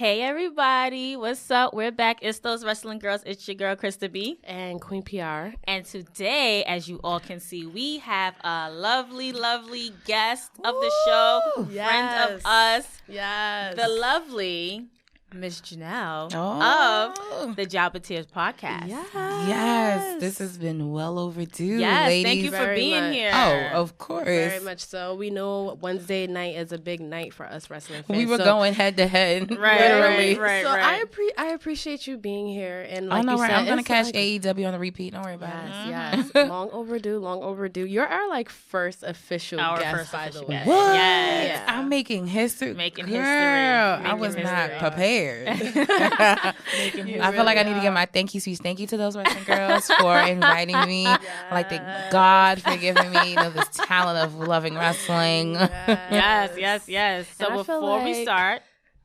Hey everybody, what's up? We're back. It's those wrestling girls. It's your girl Krista B and Queen PR. And today, as you all can see, we have a lovely, lovely guest of the show, friend of us, the lovely Miss Janelle of the JOBBER podcast. Yes, this has been well overdue. Yes, ladies. thank you for being here. Oh, of course. Very much so. We know Wednesday night is a big night for us wrestling fans. We were going head to head, literally. Right. I appreciate you being here. And like you said, I'm going to catch AEW on the repeat. Don't worry about it. Yes. Long overdue. You're our first official guest, by the way. What? Yes. I'm making history. Girl, I was not prepared. I feel like I need to get my thank you speech. Thank you to those wrestling girls for inviting me. I'd like thank God for giving me this talent of loving wrestling. Yes. So before we start,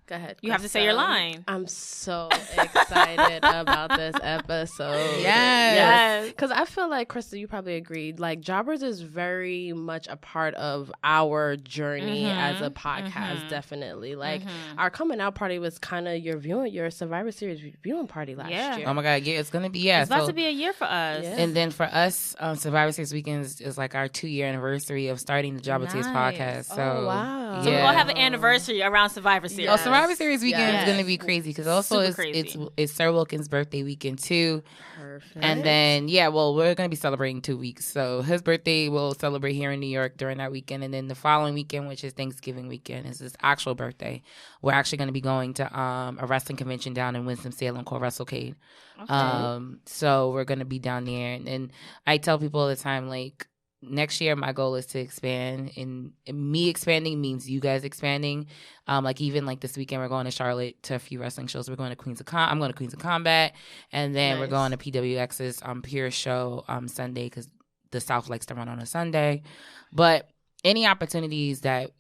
go ahead. You have to say your line. I'm so excited about this episode. Yes. Because I feel like, Krista, you probably agreed, like, Jobbers is very much a part of our journey as a podcast, definitely. Like, our coming out party was kind of your Survivor Series viewing party last year. Oh, my God. Yeah, it's going to be, It's about to be a year for us. Yeah. And then for us, Survivor Series weekends is like our 2-year anniversary of starting the JOBBER Tears podcast. So, wow. So we're going to have an anniversary around Survivor Series. Survivor Series weekend is going to be crazy because also it's Sir Wilkins' birthday weekend too. Perfect. And then we're going to be celebrating 2 weeks. So his birthday we'll celebrate here in New York during that weekend, and then the following weekend, which is Thanksgiving weekend, is his actual birthday. We're actually going to be going to a wrestling convention down in Winston-Salem called WrestleCade. Okay. So we're going to be down there, and I tell people all the time, like, next year, my goal is to expand, and me expanding means you guys expanding. Like even like this weekend, we're going to Charlotte to a few wrestling shows. We're going to I'm going to Queens of Combat, and then we're going to PWX's Pure show Sunday because the South likes to run on a Sunday. But any opportunities that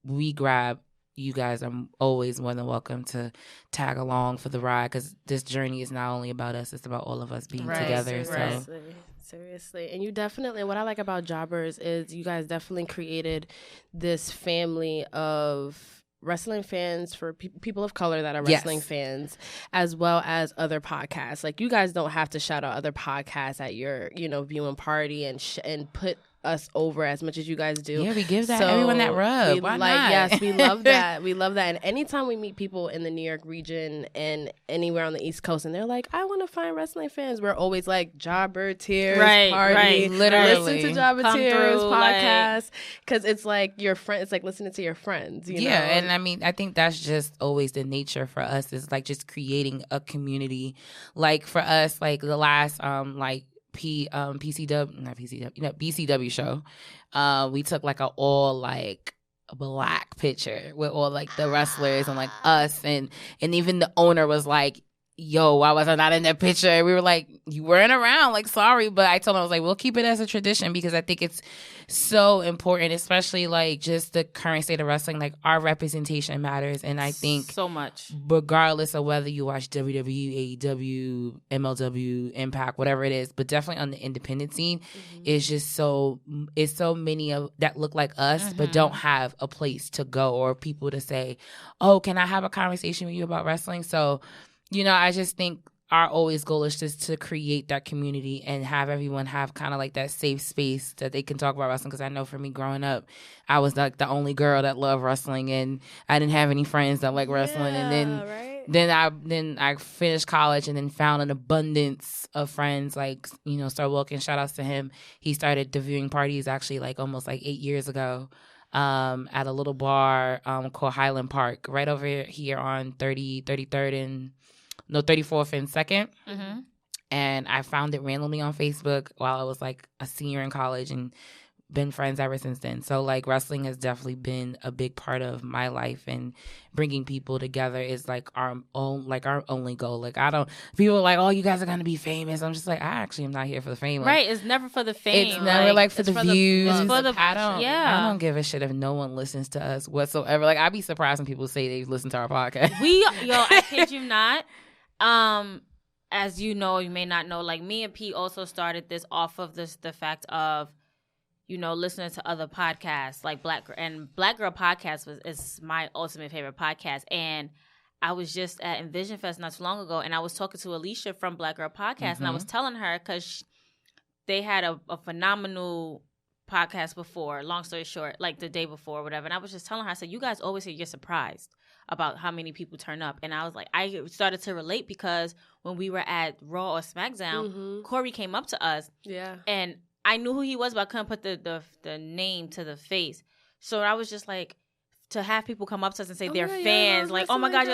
we grab, you guys are always more than welcome to tag along for the ride because this journey is not only about us; it's about all of us being together. Seriously. And you definitely, what I like about Jobbers is you guys definitely created this family of wrestling fans for people of color that are wrestling fans, as well as other podcasts. Like, you guys don't have to shout out other podcasts at your, viewing party and put us over as much as you guys do. Yeah, we give everyone that rub. Why not? Yes, we love that. We love that. And anytime we meet people in the New York region and anywhere on the East Coast, and they're like, I want to find wrestling fans, we're always like, JOBBER Tears party. Literally. Listen to JOBBER Tears podcast. Because it's like your friend. It's like listening to your friends. You know? And I mean, I think that's just always the nature for us, is like just creating a community. Like for us, like the last BCW show, we took like all like black picture with all like the wrestlers and like us, and even the owner was like, yo, why was I not in that picture? And we were like, you weren't around, like, sorry. But I told him, I was like, we'll keep it as a tradition because I think it's so important, especially like just the current state of wrestling. Like, our representation matters. And I think so much, regardless of whether you watch WWE, AEW, MLW, Impact, whatever it is, but definitely on the independent scene, it's just so many of that look like us, but don't have a place to go or people to say, oh, can I have a conversation with you about wrestling? So, I just think our always goal is just to create that community and have everyone have kind of like that safe space that they can talk about wrestling. Because I know for me growing up, I was like the only girl that loved wrestling, and I didn't have any friends that like wrestling. And then I finished college and then found an abundance of friends, like, Sir Wilkins, shout outs to him. He started the viewing parties actually like almost like 8 years ago. At a little bar called Highland Park, right over here on 34th and 2nd. And I found it randomly on Facebook while I was like a senior in college, and been friends ever since then. So like wrestling has definitely been a big part of my life, and bringing people together is like our only goal. Like, people are like, oh, you guys are gonna be famous. I'm just like, I actually am not here for the fame. Right. It's never for the fame. It's never like for the views. I don't give a shit if no one listens to us whatsoever. Like, I'd be surprised when people say they listen to our podcast. I kid you not. As you know, you may not know, like, me and Pete also started this off of the fact of, listening to other podcasts like Black Girl Podcast is my ultimate favorite podcast. And I was just at Envision Fest not too long ago, and I was talking to Alicia from Black Girl Podcast, and I was telling her because they had a phenomenal podcast before, long story short, like the day before or whatever. And I was just telling her, I said, you guys always say you're surprised about how many people turn up. And I was like, I started to relate because when we were at Raw or SmackDown, Corey came up to us. Yeah. And I knew who he was, but I couldn't put the name to the face. So I was just like, to have people come up to us and say they're fans, like, oh my God,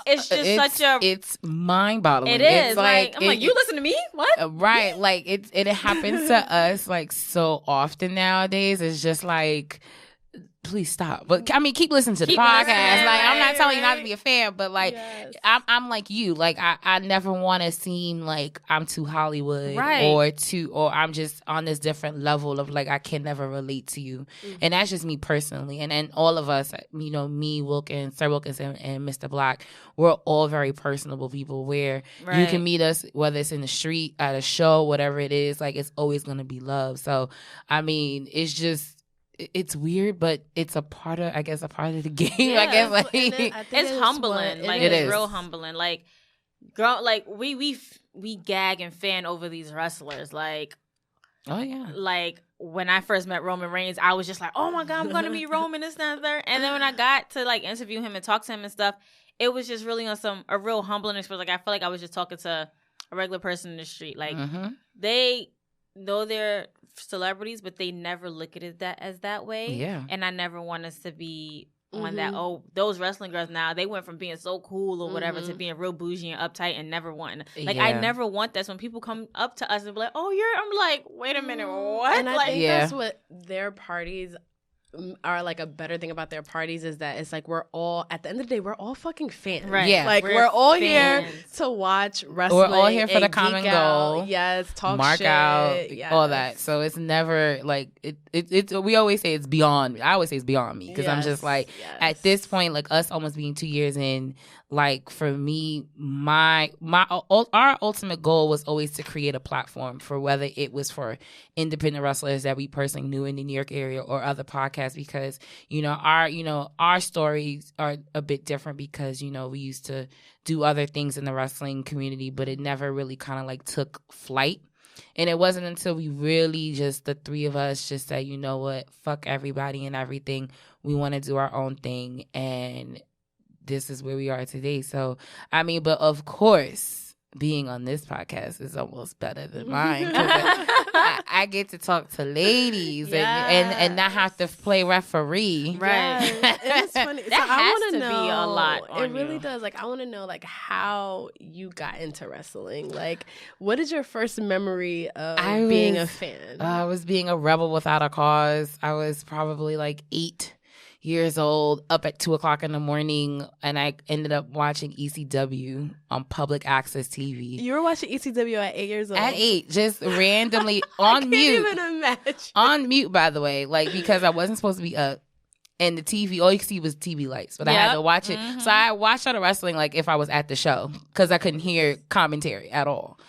it's just it's mind-boggling. It is. It's like, I'm like, you listen to me? What? Right. Like, it happens to us, like, so often nowadays. It's just like, please stop. But I mean, keep listening to the podcast. Like, I'm not telling you not to be a fan, but like, I'm like you. Like, I never want to seem like I'm too Hollywood, or I'm just on this different level of like I can never relate to you. And that's just me personally. And then all of us, you know, me, Wilkins, Sir Wilkinson, and Mr. Black, we're all very personable people where you can meet us, whether it's in the street, at a show, whatever it is. Like, it's always gonna be love. So, I mean, it's just. It's weird, but it's a part of the game. Yeah, I guess like it's humbling. Like it's real humbling. Like, girl, like we gag and fan over these wrestlers. Like, oh yeah. Like when I first met Roman Reigns, I was just like, oh my God, I'm gonna meet Roman, this, that, and third. And then when I got to like interview him and talk to him and stuff, it was just really on a real humbling experience. Like I feel like I was just talking to a regular person in the street. Like they know they're celebrities, but they never look at it that way. Yeah. And I never want us to be on that, oh, those wrestling girls now, they went from being so cool or whatever to being real bougie and uptight and never wanting. Like, I never want that. So when people come up to us and be like, oh, I'm like, wait a minute, what? And I like, think that's what their parties are like. A better thing about their parties is that it's like we're all, at the end of the day, we're all fucking fans. Right. Yeah. Like we're all here to watch wrestling. We're all here for the common goal. Yes. Talk mark shit. Out. Yes. All that. So it's never like it's we always say it's beyond me. I always say it's beyond me because I'm just like at this point, like us almost being 2 years in, like for me, our ultimate goal was always to create a platform for whether it was for independent wrestlers that we personally knew in the New York area or other podcasts, because our stories are a bit different because we used to do other things in the wrestling community, but it never really kind of like took flight. And it wasn't until we really just, the three of us, just said, you know what, fuck everybody and everything. We want to do our own thing, and this is where we are today. So, I mean, but of course, being on this podcast is almost better than mine. I get to talk to ladies and not have to play referee. Right. Yes. And it's funny. That has to be a lot on It really does. Like, I want to know, like, how you got into wrestling. Like, what is your first memory of being a fan? I was being a rebel without a cause. I was probably like 8 years old, up at 2:00 in the morning, and I ended up watching ECW on public access TV. You were watching ECW at 8 years old? At 8, just randomly on mute. I can't even imagine. On mute, by the way, like because I wasn't supposed to be up. And the TV, all you could see was TV lights, but I had to watch it. So I watched all the wrestling like if I was at the show because I couldn't hear commentary at all.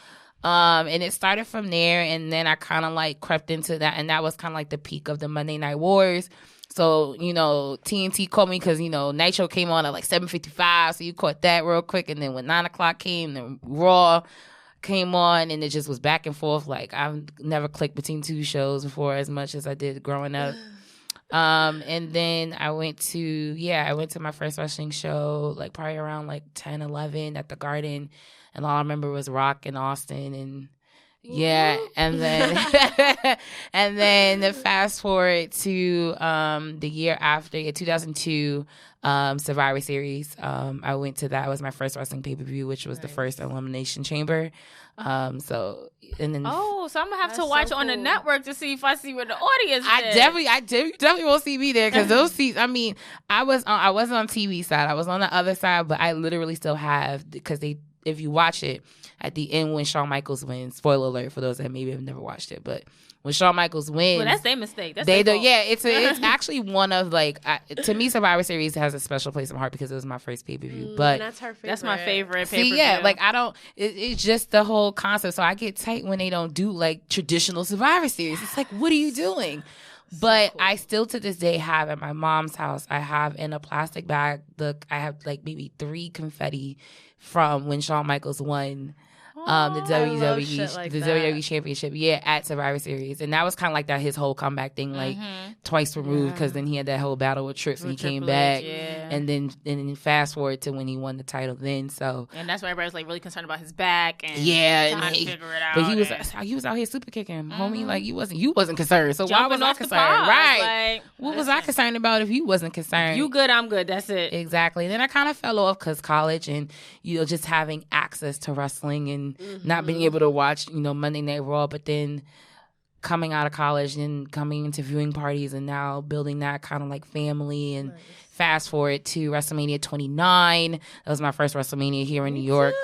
And it started from there, and then I kind of like crept into that, and that was kind of like the peak of the Monday Night Wars. So, TNT called me because, Nitro came on at like 7:55, so you caught that real quick. And then when 9 o'clock came, then Raw came on, and it just was back and forth. Like, I've never clicked between two shows before as much as I did growing up. And then I went to my first wrestling show, like probably around like 10, 11 at the Garden. And all I remember was Rock and Austin and... Yeah, and then fast forward to the year after, 2002, Survivor Series. I went to that. It was my first wrestling pay-per-view, which was the first Elimination Chamber. So I'm gonna have to watch on the network to see if I see where the audience is. I definitely won't see me there because those seats. I mean, I wasn't on TV side. I was on the other side, but I literally still have, because if you watch it at the end when Shawn Michaels wins, spoiler alert for those that maybe have never watched it, but when Shawn Michaels wins, well, that's their mistake. That's their fault. Yeah, it's actually one of like to me, Survivor Series has a special place in my heart because it was my first pay per view. But that's her favorite. That's my favorite pay per view. Yeah, like I don't. It's just the whole concept. So I get tight when they don't do like traditional Survivor Series. It's like, what are you doing? But cool. I still to this day have at my mom's house, I have in a plastic bag, I have like maybe 3 confetti from when Shawn Michaels won the WWE Championship, at Survivor Series. And that was kind of like that his whole comeback thing, like twice removed, because then he had that whole battle with Trips when he came back. And then fast forward to when he won the title then. So and that's why everybody was like really concerned about his back and trying to figure it out. But he was out here super kicking, homie. Like you wasn't concerned. So why was I concerned? Right. Like, what was I concerned about if you wasn't concerned? You good, I'm good. That's it. Exactly. And then I kind of fell off because college and just having access to wrestling and not being able to watch, Monday Night Raw, but then coming out of college and coming into viewing parties and now building that kind of like family and fast forward to WrestleMania 29. That was my first WrestleMania here in New York.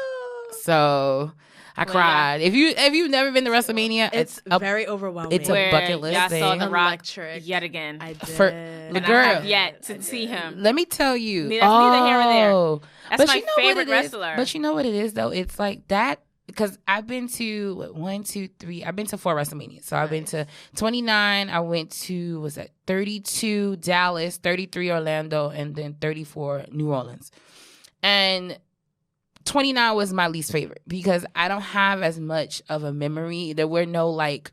So I cried. If you've never been to WrestleMania, it's very overwhelming. It's a bucket list thing. I saw The Rock yet again. I did. For the girl. I have yet to see him. Let me tell you. That's neither here nor there. That's my favorite wrestler. But you know what it is though? It's like that. Because I've been to 1, 2, 3. I've been to 4 WrestleManias. So I've been to 29. I went to 32 Dallas, 33 Orlando, and then 34 New Orleans. And 29 was my least favorite because I don't have as much of a memory. There were no like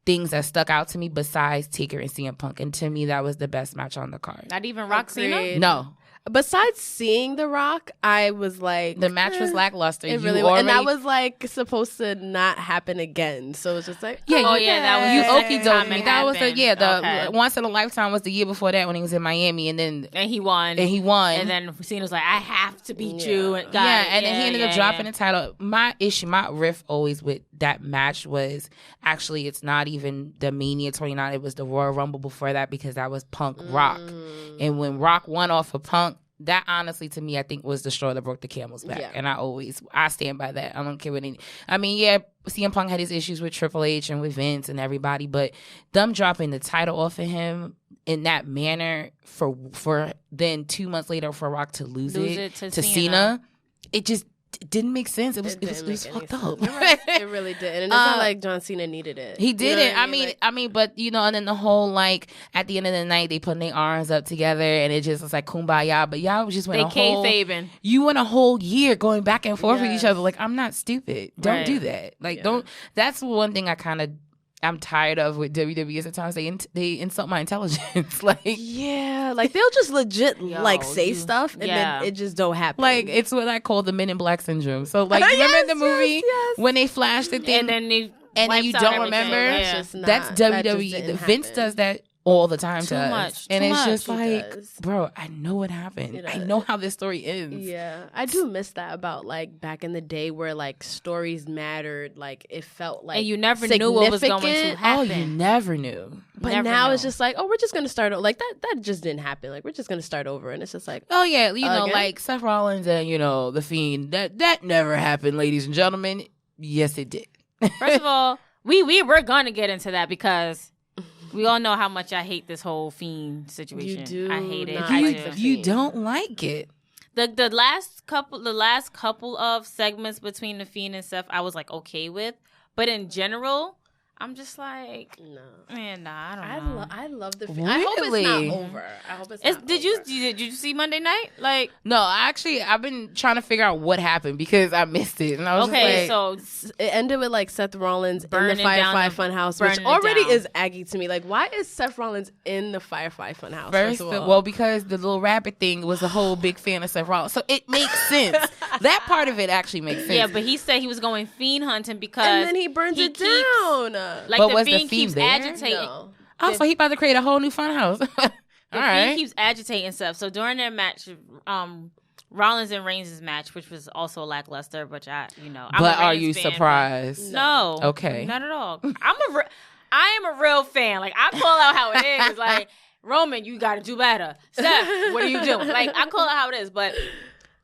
things that stuck out to me besides Taker and CM Punk. And to me, that was the best match on the card. Not even Rock Cena? No. Besides seeing The Rock, I was like... The match was lackluster. It really was. And that was like supposed to not happen again. So it's just like... that was you okie doke me. That was the Once in a Lifetime was the year before that when he was in Miami and he won. And then Cena was like, I have to beat you. And then he ended up dropping the title. My riff always with that match was actually it's not even the Mania 29. It was the Royal Rumble before that because that was Punk Rock. And when Rock won off of Punk, that honestly to me I think was the straw that broke the camel's back. And I stand by that. I don't care what CM Punk had his issues with Triple H and with Vince and everybody, but them dropping the title off of him in that manner for then 2 months later for Rock to lose it to Cena, it just didn't make sense. It was fucked up. It really did. And it's not like John Cena needed it. He didn't. I mean, but and then the whole like at the end of the night they putting their arms up together and it just was like kumbaya. But y'all just went You went a whole year going back and forth with each other. Like I'm not stupid. Don't do that. Like don't. That's one thing I'm tired of with WWE. Sometimes they insult my intelligence. Like like they'll just legit say stuff and then it just don't happen. Like it's what I call the Men in Black syndrome. So like remember the movie when they flashed the thing and then you don't remember? That's WWE. Vince does that all the time to us. And it's just like, bro, I know what happened. I know how this story ends. Yeah. I do miss that about like back in the day where like stories mattered. Like it felt like and you never knew what was going to happen. Oh, you never knew. But now it's just like, oh, we're just going to start over. Like that just didn't happen. Like we're just going to start over. And it's just like, oh yeah, like Seth Rollins and The Fiend. That never happened, ladies and gentlemen. Yes, it did. First of all, we're going to get into that because we all know how much I hate this whole Fiend situation. You do. I hate it. You don't like it. The last couple of segments between the Fiend and Seth, I was like okay with, but in general, I'm just like, man, I don't know. I love the Fiend. Really? I hope it's not over. I hope it's not over. Did you see Monday night? Like, no, actually, I've been trying to figure out what happened because I missed it, and I was so it ended with like Seth Rollins in the Firefly Funhouse, which already is aggy to me. Like, why is Seth Rollins in the Firefly Funhouse? Well, because the little rabbit thing was a whole big fan of Seth Rollins, so it makes sense. That part of it actually makes sense. Yeah, but he said he was going fiend hunting because and then he burns it down. Like but the Fiend keeps agitating. No. Oh, so he about to create a whole new funhouse. The Fiend keeps agitating stuff. So during their match, Rollins and Reigns' match, which was also lackluster, which I'm but a are you fan, surprised? No. Okay. Not at all. I am a real fan. Like I call out how it is. Like Roman, you got to do better. Seth, what are you doing? Like I call out how it is. But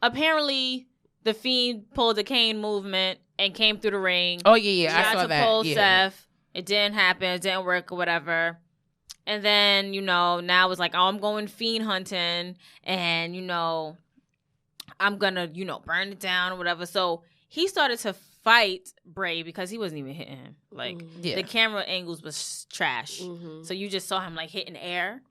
apparently, the Fiend pulled the Kane movement and came through the ring. Oh yeah, I saw that. Pull Seth. It didn't happen. It didn't work or whatever. And then, now it's like, oh, I'm going fiend hunting and, I'm going to, burn it down or whatever. So he started to fight Bray because he wasn't even hitting him. Like, the camera angles was trash. So you just saw him, like, hitting air.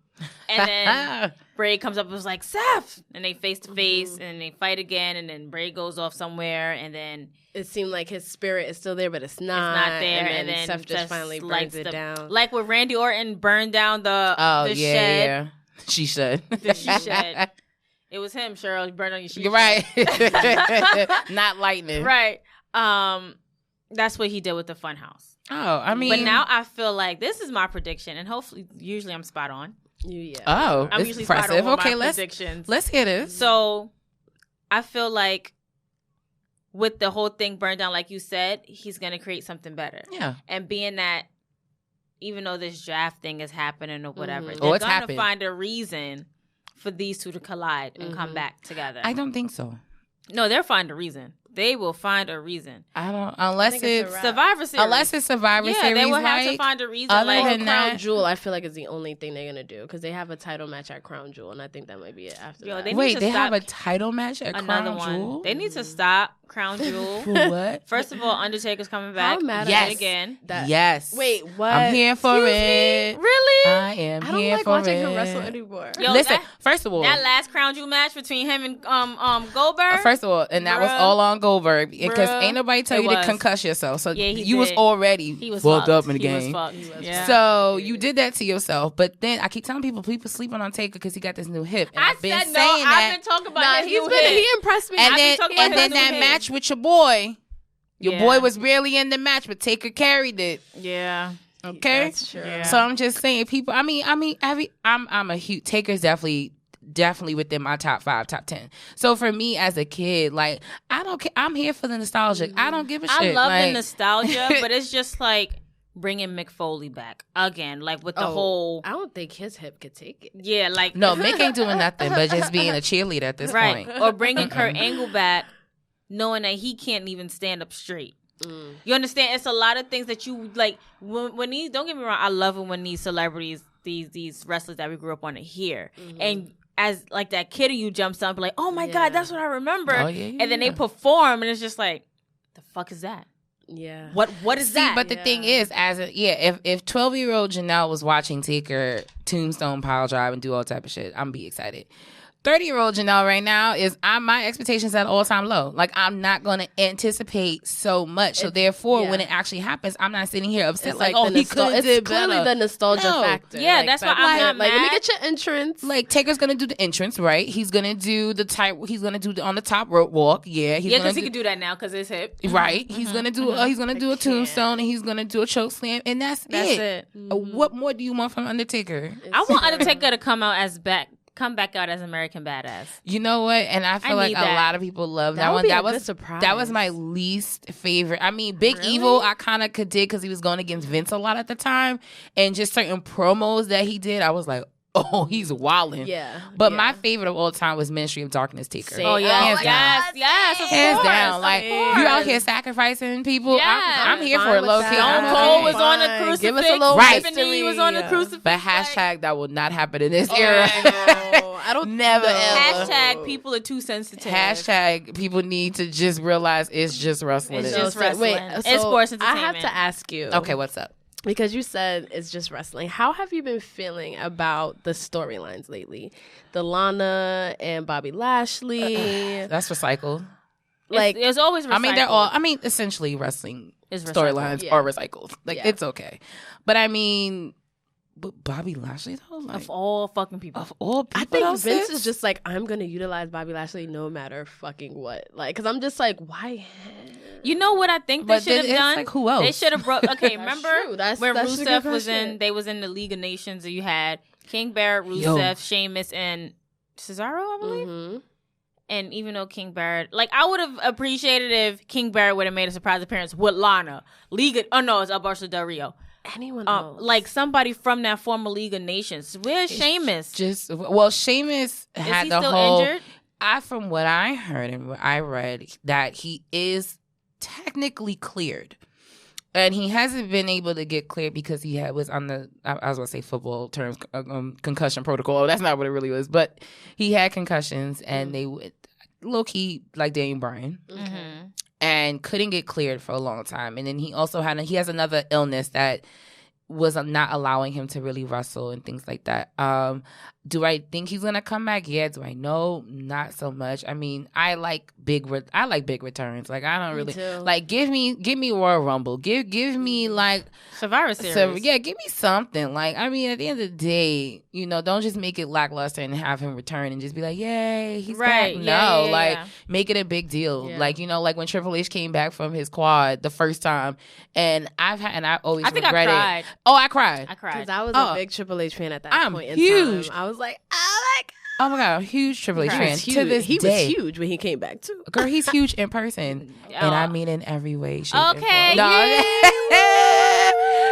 And then Bray comes up and was like, Seth! And they face to face, and they fight again, and then Bray goes off somewhere, and then... It seemed like his spirit is still there, but it's not. It's not there, and then Seth just finally burns it down. Like when Randy Orton burned down the shed. Yeah. She shed. The she shed. It was him, Cheryl. You burned on your she shed. Right. Not lightning. Right. That's what he did with the Funhouse. Oh, I mean... But now I feel like this is my prediction, and hopefully, usually I'm spot on. Oh, I'm usually impressive. Spot on with my predictions. Let's hear this. So, I feel like with the whole thing burned down, like you said, he's going to create something better. Yeah. And being that, even though this draft thing is happening or whatever, they're going to find a reason for these two to collide and come back together. I don't think so. No, they'll find a reason. They will find a reason. Unless it's Survivor Series. Unless it's Survivor Series. Yeah, they will have to find a reason. Other like than Crown Jewel, I feel like is the only thing they're gonna do because they have a title match at Crown Jewel, and I think that might be it after that. They have a title match at Crown Jewel? They need to stop Crown Jewel. For what? First of all, Undertaker's coming back. How mad yes. again. Yes. Wait, what? I'm here for it. Really? I am here for it. I don't like watching him wrestle anymore. Yo, listen, first of all, that last Crown Jewel match between him and Goldberg. First of all, and that was all on Goldberg because ain't nobody tell you to concuss yourself. So you was already fucked up in the game. So you did that to yourself. But then I keep telling people sleeping on Taker because he got this new hip. And I've been saying that. I've been talking about his new hip. He impressed me. And then that match with your boy. Your boy was barely in the match, but Taker carried it. Yeah. Okay. That's true. Yeah. So I'm just saying, people. I'm a huge Taker's definitely within my top 5, top 10. So for me as a kid, like I don't care. I'm here for the nostalgia. I don't give a shit. I love the nostalgia, but it's just like bringing Mick Foley back again, like with the whole. I don't think his hip could take it. Yeah, like no, Mick ain't doing nothing but just being a cheerleader at this point. Or bringing Kurt Angle back, knowing that he can't even stand up straight. You understand? It's a lot of things that you like. When these, don't get me wrong, I love it when these celebrities, these wrestlers that we grew up on, are here, and as like that kid in you jumps up, like, oh my god, that's what I remember. Oh, yeah. And then they perform, and it's just like, the fuck is that? Yeah. What is that? But the thing is, if 12-year-old Janelle was watching Taker Tombstone pile drive and do all type of shit, I'm be excited. 30-year-old Janelle right now my expectations at all time low. Like I'm not going to anticipate so much. So therefore, when it actually happens, I'm not sitting here upset like oh, he could have did better. It's clearly the nostalgia factor. Yeah, like, that's why I'm not mad. Let me get your entrance. Like Taker's going to do the entrance, right? He's going to do the type. He's going to do the on the top rope walk. Yeah, because he can do that now because it's hip. Right. He's going to do. He's going to do a tombstone and he's going to do a choke slam, and that's it. What more do you want from Undertaker? I want Undertaker to come back out as American Badass. You know what? And I feel like a lot of people love that one. That was my least favorite. I mean, Big Evil, I kind of could dig because he was going against Vince a lot at the time, and just certain promos that he did, I was like, oh, he's wilding. Yeah. But my favorite of all time was Ministry of Darkness Taker. Oh, yeah. Yes, hands down. Like, you out here sacrificing people. Yeah. I'm here for it, low key. Stone Cold was on the crucifix. Give us a little Tiffany was on the crucifix. But hashtag that will not happen in this era. I don't never ever. Hashtag people are too sensitive. Hashtag people need to just realize it's just wrestling. It's just wrestling. It's sports entertainment. I have to ask you. Okay, what's up? Because you said it's just wrestling. How have you been feeling about the storylines lately? The Lana and Bobby Lashley. That's recycled. Like it's always recycled. I mean, essentially wrestling storylines are recycled. Like it's okay. But I mean, Bobby Lashley though? Like, of all fucking people. Of all people. I think Vince is just like, I'm going to utilize Bobby Lashley no matter fucking what. Like, because I'm just like, why? You know what I think they should have done? Like, who else? They should have brought. Okay, remember when that's Rusev was in? They was in the League of Nations. And you had King Barrett, Rusev, Sheamus, and Cesaro, I believe. Mm-hmm. And even though King Barrett, like I would have appreciated if King Barrett would have made a surprise appearance with Lana. It's Alberto Del Rio. Anyone else? Like somebody from that former League of Nations. Where's Sheamus? Sheamus had the whole. Injured? From what I heard and what I read, that he is technically cleared, and he hasn't been able to get cleared because he was on the I was going to say football terms concussion protocol. That's not what it really was, but he had concussions, and they would low key like Daniel Bryan, and couldn't get cleared for a long time. And then he has another illness that was not allowing him to really wrestle and things like that. Do I think he's gonna come back? Yeah. Do I know? Not so much. I mean, I like big returns. Like, I don't really like give me Royal Rumble. Give me like Survivor Series. Give me something. Like, I mean, at the end of the day, don't just make it lackluster and have him return and just be like, yay, he's back. No, make it a big deal. Yeah. Like, like when Triple H came back from his quad the first time, and I always regret it. Oh, I cried because I was a big Triple H fan at that point in huge. time. I was like, oh my God, huge Triple H fan. To this he day. was huge when he came back too. Girl, he's huge in person, and I mean in every way, shape, and form.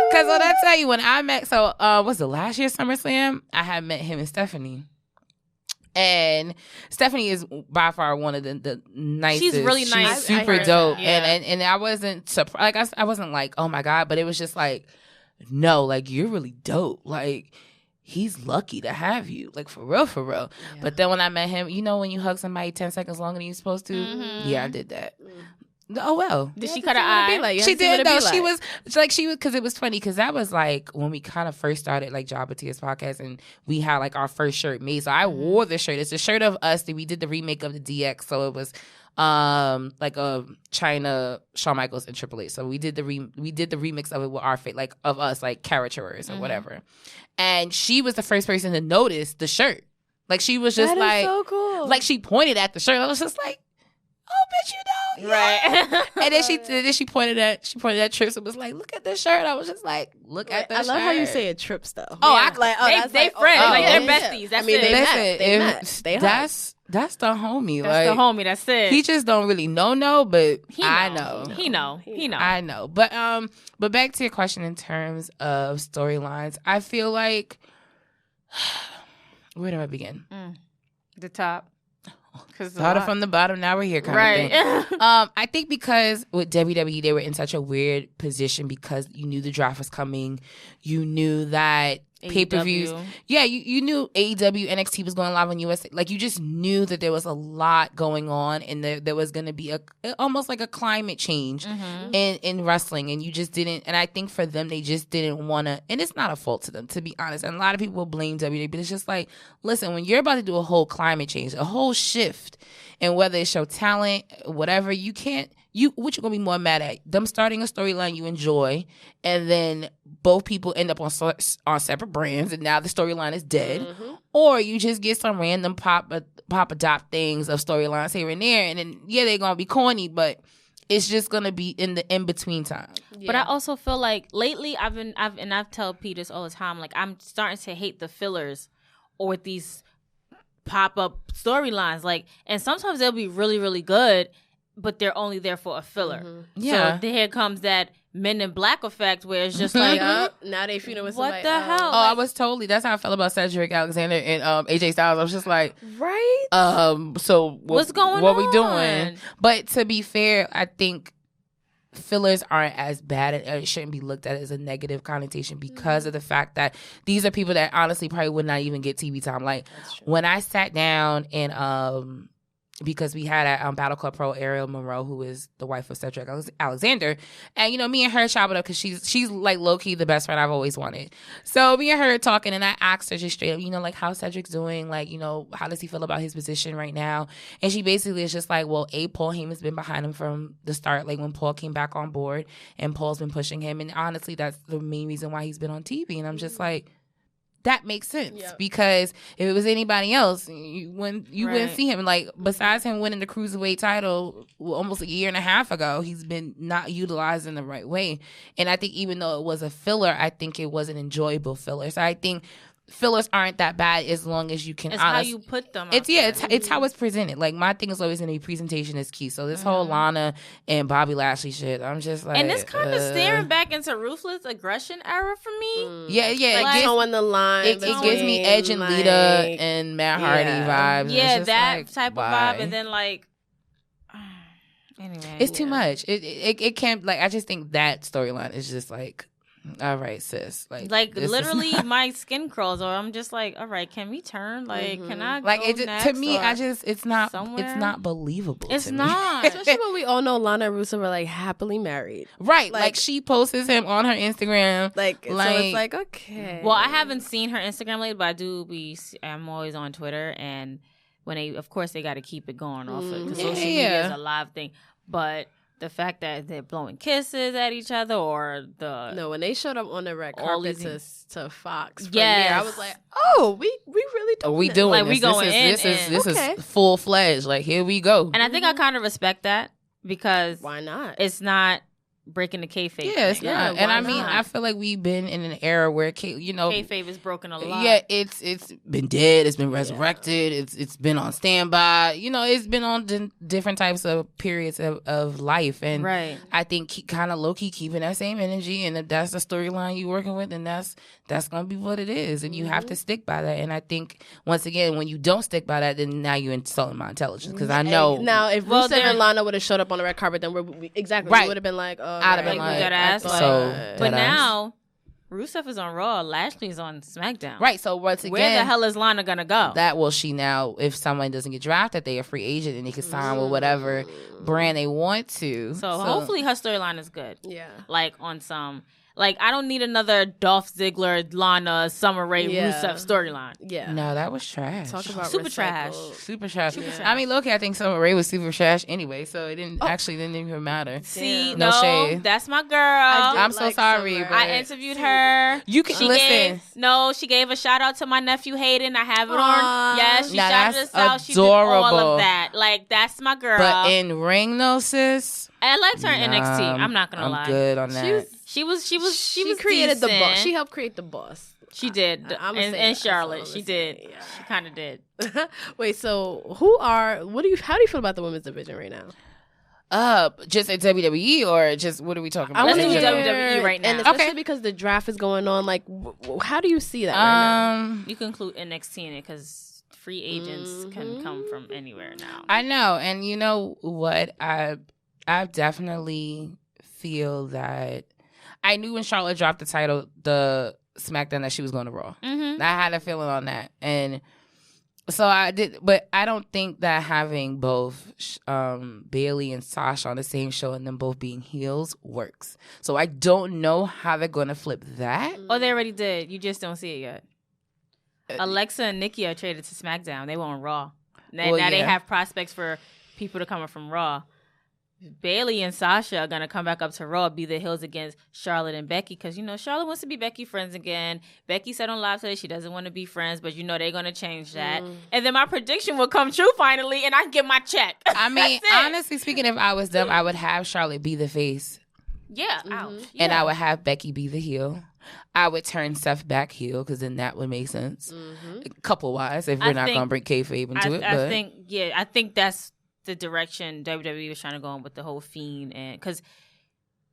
Because what I tell you, when I met, was the last year SummerSlam? I had met him and Stephanie. And Stephanie is by far one of the nicest. She's really nice. She's super dope. And I wasn't surprised. Like, I wasn't like, oh my God, but it was just like, no, like, you're really dope. Like, he's lucky to have you. Like, for real, for real. Yeah. But then when I met him, when you hug somebody 10 seconds longer than you're supposed to? Mm-hmm. Yeah, I did that. Oh, well. Did she cut her eye? Like? She did, though. She was, because it was funny, because that was, like, when we kind of first started, like, Jobber Tears podcast, and we had, like, our first shirt made. So I wore the shirt. It's a shirt of us that we did the remake of the DX. So it was, like a China, Shawn Michaels, and Triple H. So we did the remix of it with our face, like, of us, like, characters or whatever. And she was the first person to notice the shirt. Like, she was just that is so cool. Like, she pointed at the shirt. I was just like, oh, bitch, you know, right? And then she pointed at Trips and was like, look at this shirt. I was just like, look at this shirt. I love how you say it, Trips, though. Oh, yeah. They friends, like they're besties. That's it. That's the homie. That's the homie. That's it. He just don't really know, but I know. He know. I know. But back to your question in terms of storylines, I feel like where do I begin? The top. Started from the bottom, now we're here kind of thing. I think because with WWE, they were in such a weird position because you knew the draft was coming. You knew that pay-per-views. Yeah, you knew AEW, NXT was going live on USA. Like, you just knew that there was a lot going on, and there was going to be almost like a climate change in wrestling, and you just didn't. And I think for them, they just didn't want to. And it's not a fault to them, to be honest. And a lot of people blame WWE, but it's just like, listen, when you're about to do a whole climate change, a whole shift, and whether it's show talent, whatever, you can't. What you gonna be more mad at? Them starting a storyline you enjoy, and then both people end up on separate brands, and now the storyline is dead, or you just get some random pop adopt things of storylines here and there, and then they're gonna be corny, but it's just gonna be in the in between time. Yeah. But I also feel like lately I've told Pete this all the time. Like, I'm starting to hate the fillers or with these pop up storylines. Like, and sometimes they'll be really, really good, but they're only there for a filler. Yeah. So here comes that Men in Black effect where it's just like, now they feuding with somebody. What the hell? Oh, I was totally, that's how I felt about Cedric Alexander and AJ Styles. I was just like, right? So what's going on? What we doing? But to be fair, I think fillers aren't as bad, and it shouldn't be looked at as a negative connotation because of the fact that these are people that honestly probably would not even get TV time. Like, when I sat down and because we had at Battle Club Pro Ariel Monroe, who is the wife of Cedric Alexander, and me and her chop it up because she's like low key the best friend I've always wanted. So me and her talking, and I asked her just straight up, like, how's Cedric's doing? Like, how does he feel about his position right now? And she basically is just like, well, Paul Heyman's been behind him from the start, like when Paul came back on board, and Paul's been pushing him, and honestly, that's the main reason why he's been on TV. And I'm just like, that makes sense because if it was anybody else, you wouldn't see him. Like, besides him winning the Cruiserweight title almost a year and a half ago, he's been not utilized in the right way. And I think even though it was a filler, I think it was an enjoyable filler. So I think fillers aren't that bad as long as you can. It's how you put them. It's how it's presented. Like, my thing is always going to be presentation is key. So this whole Lana and Bobby Lashley shit, I'm just like, and it's kind of staring back into ruthless aggression era for me. Yeah, like towing the line. It gives me Edge and Lita and Matt Hardy vibes. Yeah, that type of vibe, and then like. Anyway, it's too much. It can't, like, I just think that storyline is just like, all right, sis. Like literally, my skin crawls, or I'm just like, all right, can we turn? Like, can I like go it just, next to me? it's not believable. It's to me. not, especially when we all know Lana and Rusev are like happily married, right? Like she posts him on her Instagram, like so it's like okay. Well, I haven't seen her Instagram lately, but I'm always on Twitter, and when of course they got to keep it going off of because social media is a live thing, but. The fact that they're blowing kisses at each other, or when they showed up on the red carpet to Fox, I was like, we really doing we doing like this. We going this is full fledged. Like here we go. And I think I kind of respect that because why not? It's not breaking the kayfabe. Yeah, it's not. And I mean, I feel like we've been in an era where kayfabe is broken a lot. Yeah, it's been dead. It's been resurrected. It's been on standby. It's been on different types of periods of life. And I think kind of low key keeping that same energy. And if that's the storyline you're working with, then that's gonna be what it is. And you have to stick by that. And I think once again, when you don't stick by that, then now you're insulting my intelligence because I know now if Rusev and Lana would have showed up on the red carpet, then we would have been like. I'd have been like, but now Rusev is on Raw, Lashley's on SmackDown. Right, so once again, where the hell is Lana gonna go? That will she now, if someone doesn't get drafted, they a free agent and they can sign with whatever brand they want to. So hopefully her storyline is good. Yeah. Like on some... Like, I don't need another Dolph Ziggler, Lana, Summer Rae, Rusev storyline. Yeah. No, that was trash. Talk about super trash. Super trash. I mean, look, I think Summer Rae was super trash anyway, so it didn't even matter. See, no shade. That's my girl. I'm so sorry. I interviewed her. You can listen. She gave a shout out to my nephew Hayden. I have it on. Yes, she shouted us out. She did adorable. all of that. Like, that's my girl. But in ring, though, sis. I liked her in NXT. I'm not gonna lie. I'm good on that. She created decent. the boss. She helped create the boss. She did. And Charlotte. She did. Yeah. She kind of did. Wait, so how do you feel about the women's division right now? Just at WWE or just what are we talking about? Let's do WWE right now. And especially because the draft is going on, like, how do you see that right now? You can include NXT in it because free agents can come from anywhere now. I know. And you know what? I definitely feel that I knew when Charlotte dropped the SmackDown, that she was going to Raw. Mm-hmm. I had a feeling on that. And so I did, but I don't think that having both Bayley and Sasha on the same show and them both being heels works. So I don't know how they're going to flip that. Oh, they already did. You just don't see it yet. Alexa and Nikki are traded to SmackDown. They were on Raw. Now they have prospects for people to come from Raw. Bayley and Sasha are going to come back up to Raw, be the heels against Charlotte and Becky, because, Charlotte wants to be Becky friends again. Becky said on live today she doesn't want to be friends, but, they're going to change that. And then my prediction will come true finally, and I get my check. I mean, honestly speaking, if I was them, I would have Charlotte be the face. Yeah, ouch. Yeah. And I would have Becky be the heel. I would turn Seth back heel, because then that would make sense. Couple-wise, if we're not going to bring kayfabe into it. I think that's the direction WWE was trying to go in with the whole Fiend, and because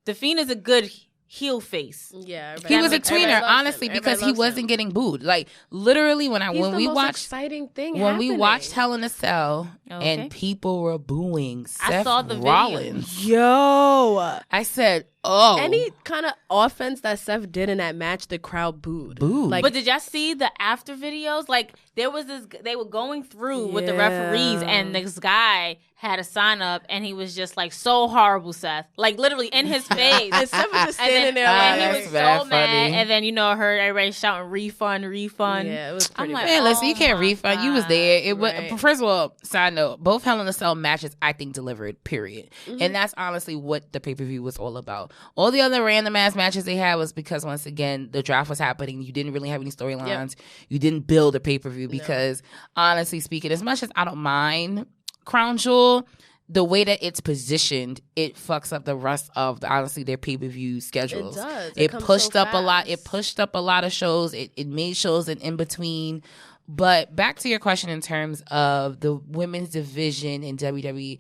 the Fiend is a good heel face. Yeah, he was a tweener, honestly, because he wasn't getting booed. Like literally, when we watched exciting thing when we watched Hell in a Cell, and people were booing Seth Rollins. Video. Yo, I said, oh, any kind of offense that Seth did in that match, the crowd booed. Like, but did y'all see the after videos? Like there was this, they were going through with the referees, and this guy had a sign up, and he was just like, so horrible, Seth. Like literally in his face. And Seth was just standing there like, he was so mad. And then I heard everybody shouting refund. Yeah, it was pretty bad. Man, listen, you can't refund. God. You was there. It was, first of all, side note, both Hell in a Cell matches I think delivered, period. And that's honestly what the pay-per-view was all about. All the other random ass matches they had was because, once again, the draft was happening. You didn't really have any storylines. Yep. You didn't build a pay-per-view because, honestly speaking, as much as I don't mind Crown Jewel, the way that it's positioned, it fucks up the rest of honestly their pay-per-view schedules. It does. It pushed up a lot. It pushed up a lot of shows. It made shows in between. But back to your question in terms of the women's division in WWE.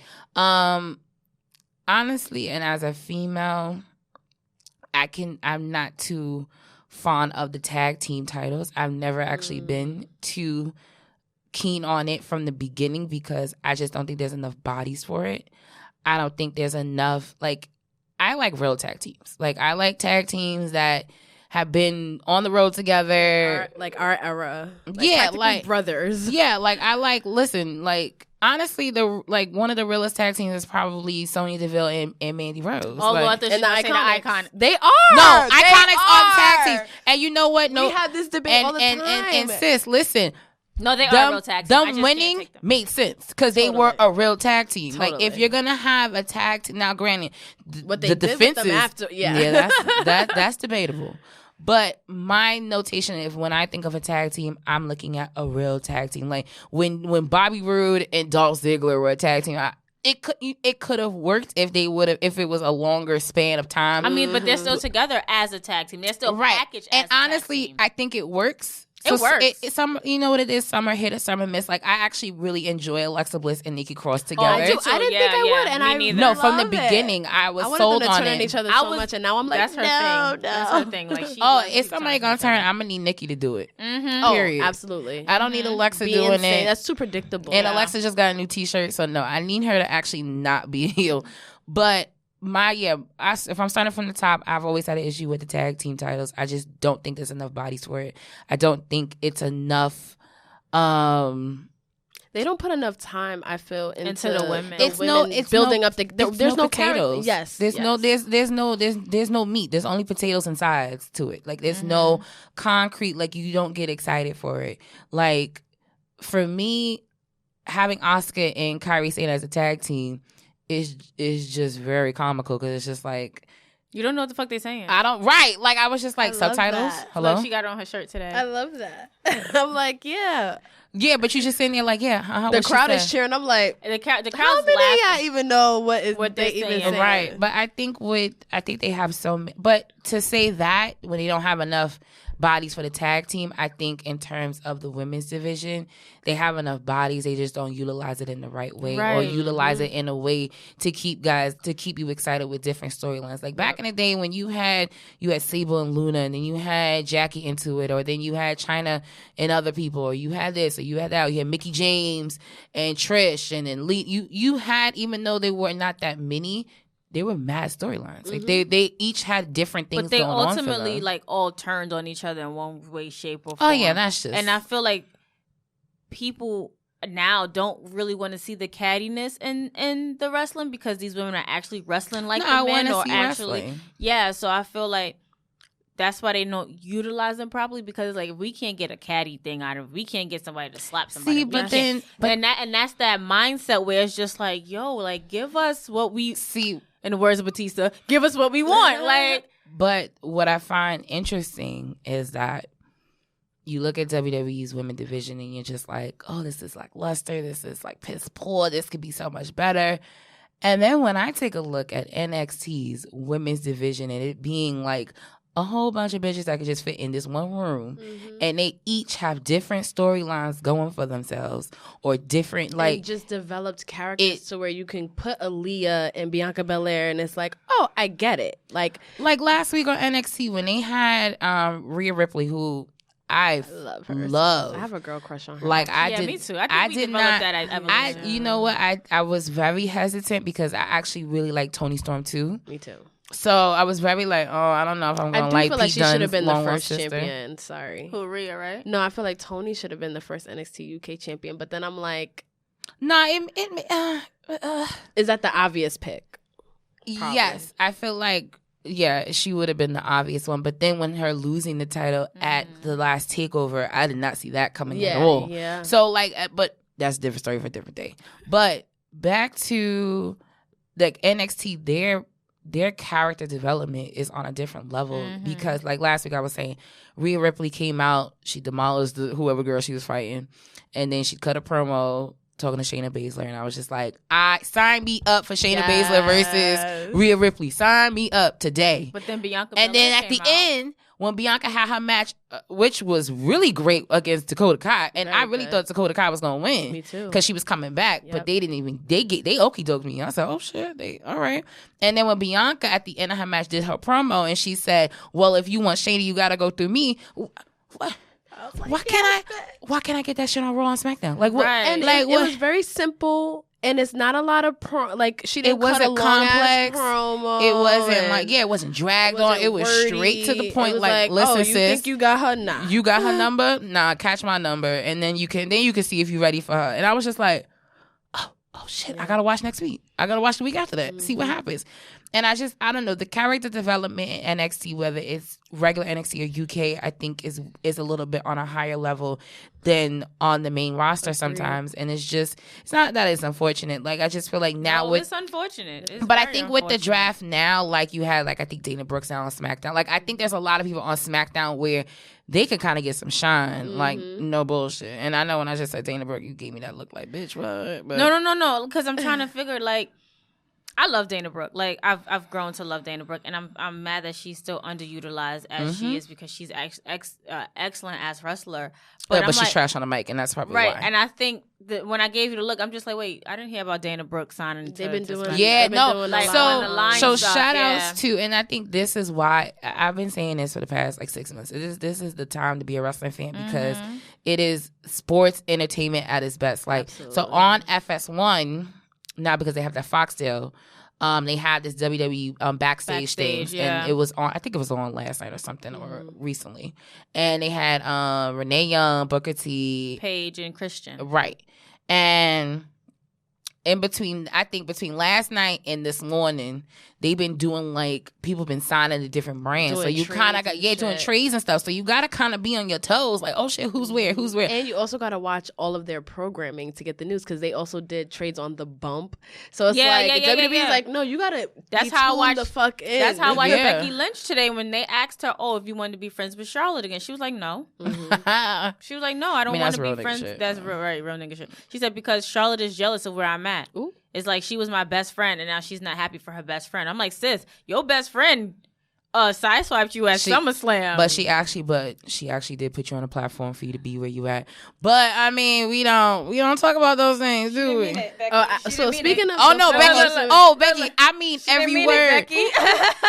Honestly, and as a female, I'm not too fond of the tag team titles. I've never actually been too keen on it from the beginning because I just don't think there's enough bodies for it. I don't think there's enough, like, I like real tag teams. Like, I like tag teams that have been on the road together. Our era. Like brothers. Yeah, like, I like, listen, like, honestly, one of the realest tag teams is probably Sonya Deville and Mandy Rose. Oh, like, well, I thought she was going to say the Icon. They are. No, Iconics are tag teams. And you know what? No, we had this debate all the time. And sis, listen. No, they are real tag teams. Them winning made sense because they were a real tag team. Totally. Like, if you're gonna have a tag team, now granted, what they did with them after, that's debatable. But my notation is when I think of a tag team, I'm looking at a real tag team. Like when Bobby Roode and Dolph Ziggler were a tag team, it could have worked if it was a longer span of time. I mean, but they're still together as a tag team. They're still packaged as a tag team. And honestly, I think it works. It works. Some, you know what it is? Summer hit or summer miss. Like, I actually really enjoy Alexa Bliss and Nikki Cross together. I didn't think I would, and from the beginning, I was sold on it. Each other so much, and now I'm like, that's her thing. That's her thing. Like, if somebody gonna turn, I'm gonna need Nikki to do it. Mm-hmm. Period. Absolutely. I don't need Alexa doing it. That's too predictable. And Alexa just got a new T-shirt, so no, I need her to actually not be a heel. But if I'm starting from the top, I've always had an issue with the tag team titles. I just don't think there's enough bodies for it. I don't think it's enough. They don't put enough time, I feel, into the women. It's building up the. There's no potatoes. Yes, there's no meat. There's only potatoes and sides to it. Like, there's no concrete. Like, you don't get excited for it. Like, for me, having Asuka and Kairi Sane as a tag team is just very comical because it's just like, you don't know what the fuck they're saying. I don't. Right. Like, I was just like, subtitles. Hello? Look, she got it on her shirt today. I love that. I'm like, yeah. Yeah, but you just sitting there like, yeah. The crowd is cheering. I'm like, the crowd's how many laughing. of y'all even know what they even saying? Right. But I think they have so many. But to say that when they don't have enough bodies for the tag team, I think in terms of the women's division, they have enough bodies. They just don't utilize it in the right way, or utilize it in a way to keep you excited with different storylines. Like back in the day when you had Sable and Luna, and then you had Jackie into it, or then you had Chyna and other people, or you had this, or you had that, or you had Mickie James and Trish, and then Lee. You had, even though they were not that many, they were mad storylines. Like they each had different things going on for them. But they ultimately like all turned on each other in one way, shape, or form. Oh yeah, that's just. And I feel like people now don't really want to see the cattiness in the wrestling because these women are actually wrestling like the men, or actually wrestling. Yeah. So I feel like that's why they don't utilize them properly, because like, if we can't get a catty thing out of it, we can't get somebody to slap somebody. See, and that's that mindset where it's just like, yo, like, give us what we see. In the words of Batista, give us what we want. Like, but what I find interesting is that you look at WWE's women division and you're just like, oh, this is like luster, this is like piss poor, this could be so much better. And then when I take a look at NXT's women's division and it being like a whole bunch of bitches that could just fit in this one room, and they each have different storylines going for themselves, or different, like, and just developed characters to where you can put Aaliyah and Bianca Belair, and it's like, oh, I get it. Like last week on NXT when they had Rhea Ripley, who I love her. I have a girl crush on her. Like, me too. I did not. That you know what? I was very hesitant because I actually really like Toni Storm too. Me too. So I was very like, oh, I don't know if I'm gonna like. I feel like she should have been the first champion. Sorry, who, Rhea, right? No, I feel like Toni should have been the first NXT UK champion. But then I'm like, nah, is that the obvious pick? Probably. Yes, I feel like she would have been the obvious one. But then when her losing the title at the last takeover, I did not see that coming at all. Yeah. So like, but that's a different story for a different day. But back to like NXT, their character development is on a different level because, like last week I was saying, Rhea Ripley came out, she demolished whoever girl she was fighting, and then she cut a promo talking to Shayna Baszler, and I was just like, sign me up for Shayna Baszler versus Rhea Ripley. Sign me up today. But then Bianca and Belair then at the end, when Bianca had her match, which was really great against Dakota Kai, and I really thought Dakota Kai was gonna win. Me too. Because she was coming back, but they didn't even they okie doked me. I said, oh shit, all right. And then when Bianca at the end of her match did her promo, and she said, well, if you want Shayna, you gotta go through me. What? Like, why can't I get that shit on Raw and SmackDown? Like what? Right. And like it was very simple And it's not a lot of she didn't. It wasn't complex. Promo. It wasn't it wasn't dragged on. It was wordy. Straight to the point. Like, listen, sis, you think you got her? Nah, you got her number. Nah, catch my number, and then you can see if you're ready for her. And I was just like, oh shit, I gotta watch next week. I gotta watch the week after that. See what happens. And I don't know, the character development in NXT, whether it's regular NXT or UK, I think is a little bit on a higher level than on the main roster sometimes. And it's not that it's unfortunate. Like, I just feel like now it's unfortunate. But I think with the draft now, like, you had, like, I think Dana Brooks now on SmackDown. Like, I think there's a lot of people on SmackDown where they could kind of get some shine. Like, no bullshit. And I know when I just said Dana Brooks, you gave me that look like, bitch, what? But No. Because I'm trying to figure, like, I love Dana Brooke. Like, I've grown to love Dana Brooke, and I'm mad that she's still underutilized as she is, because she's excellent as wrestler. But she's trash on the mic, and that's probably right. why. And I think that when I gave you the look, I'm just like, wait, I didn't hear about Dana Brooke signing. They've been doing, so shout outs to, and I think this is why I've been saying this for the past like 6 months. This is the time to be a wrestling fan, because it is sports entertainment at its best. Like, so on FS1. Now, because they have that Fox deal, they had this WWE backstage thing, and it was on. I think it was on last night or something, or recently. And they had Renee Young, Booker T, Paige, and Christian. Right, and in between, I think between last night and this morning, they've been doing, like, people been signing to different brands. So you kind of got, doing trades and stuff. So you got to kind of be on your toes. Like, oh shit, who's where? And you also got to watch all of their programming to get the news, because they also did trades on the bump. So it's WWE's like, no, you got to That's how I watched the fuck in. That's how I watched Becky Lynch today when they asked her, if you wanted to be friends with Charlotte again. She was like, no. She was like, no, I don't want to be friends. That's real nigga shit. She said, because Charlotte is jealous of where I'm at. Ooh. It's like she was my best friend, and now she's not happy for her best friend. I'm like, sis, your best friend sideswiped you at SummerSlam. But she actually did put you on a platform for you to be where you at. But I mean, we don't talk about those things, do we? So speaking of, Becky, I mean every word.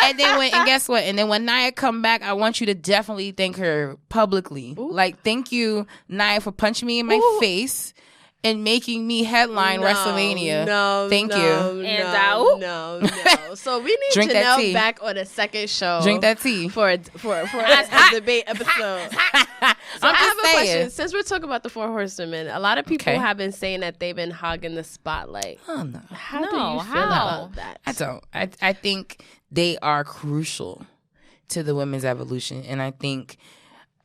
And then guess what? And then when Nia come back, I want you to definitely thank her publicly. Ooh. Like, thank you, Nia, for punching me in my face and making me headline WrestleMania. Thank you. No. So we need Janelle back on a second show. Drink that tea for a debate episode. So I have a question. Since we're talking about the Four Horsewomen, a lot of people have been saying that they've been hogging the spotlight. Oh no! How do you feel about that? I don't. I think they are crucial to the women's evolution, and I think,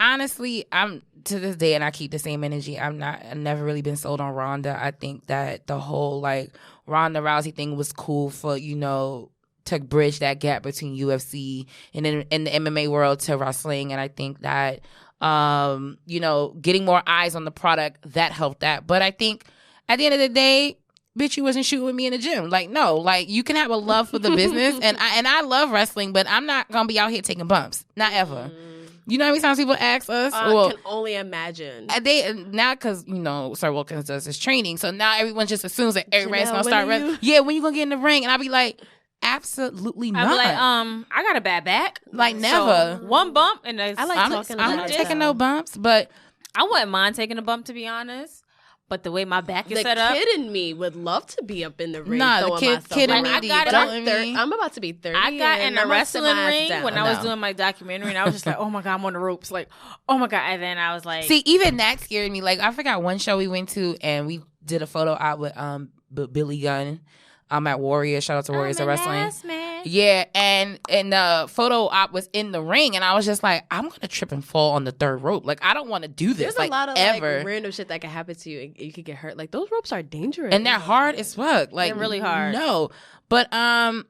honestly, I'm to this day, and I keep the same energy. I've never really been sold on Ronda. I think that the whole, like, Ronda Rousey thing was cool for, to bridge that gap between UFC and in the MMA world to wrestling. And I think that, getting more eyes on the product, that helped that. But I think at the end of the day, bitch, you wasn't shooting with me in the gym. Like, no, like, you can have a love for the business, and I love wrestling, but I'm not gonna be out here taking bumps. Not ever. You know how many times people ask us? I can only imagine. They now, because Sir Wilkins does his training, so now everyone just assumes that everybody's gonna start wrestling. Yeah, when you gonna get in the ring? And I'll be like, absolutely not. I'll be like, I got a bad back. Like, never. So, one bump, and I'm not taking no bumps, but I wouldn't mind taking a bump, to be honest. But the way my back is set up, the kid in me would love to be up in the ring. Nah, the kid in me. I'm about to be 30. I got in a wrestling ring when I was doing my documentary, and I was just like, oh my God, I'm on the ropes. Like, oh my God. And then I was like, see, even that scared me. Like, I forgot one show we went to, and we did a photo out with Billy Gunn. I'm at Warrior. Shout out to Warriors of Wrestling. Yeah, and the photo op was in the ring, and I was just like, I'm gonna trip and fall on the third rope. Like, I don't want to do this. There's a lot of like random shit that can happen to you, and you could get hurt. Like, those ropes are dangerous, and they're hard as fuck. Like, they're really hard. No, but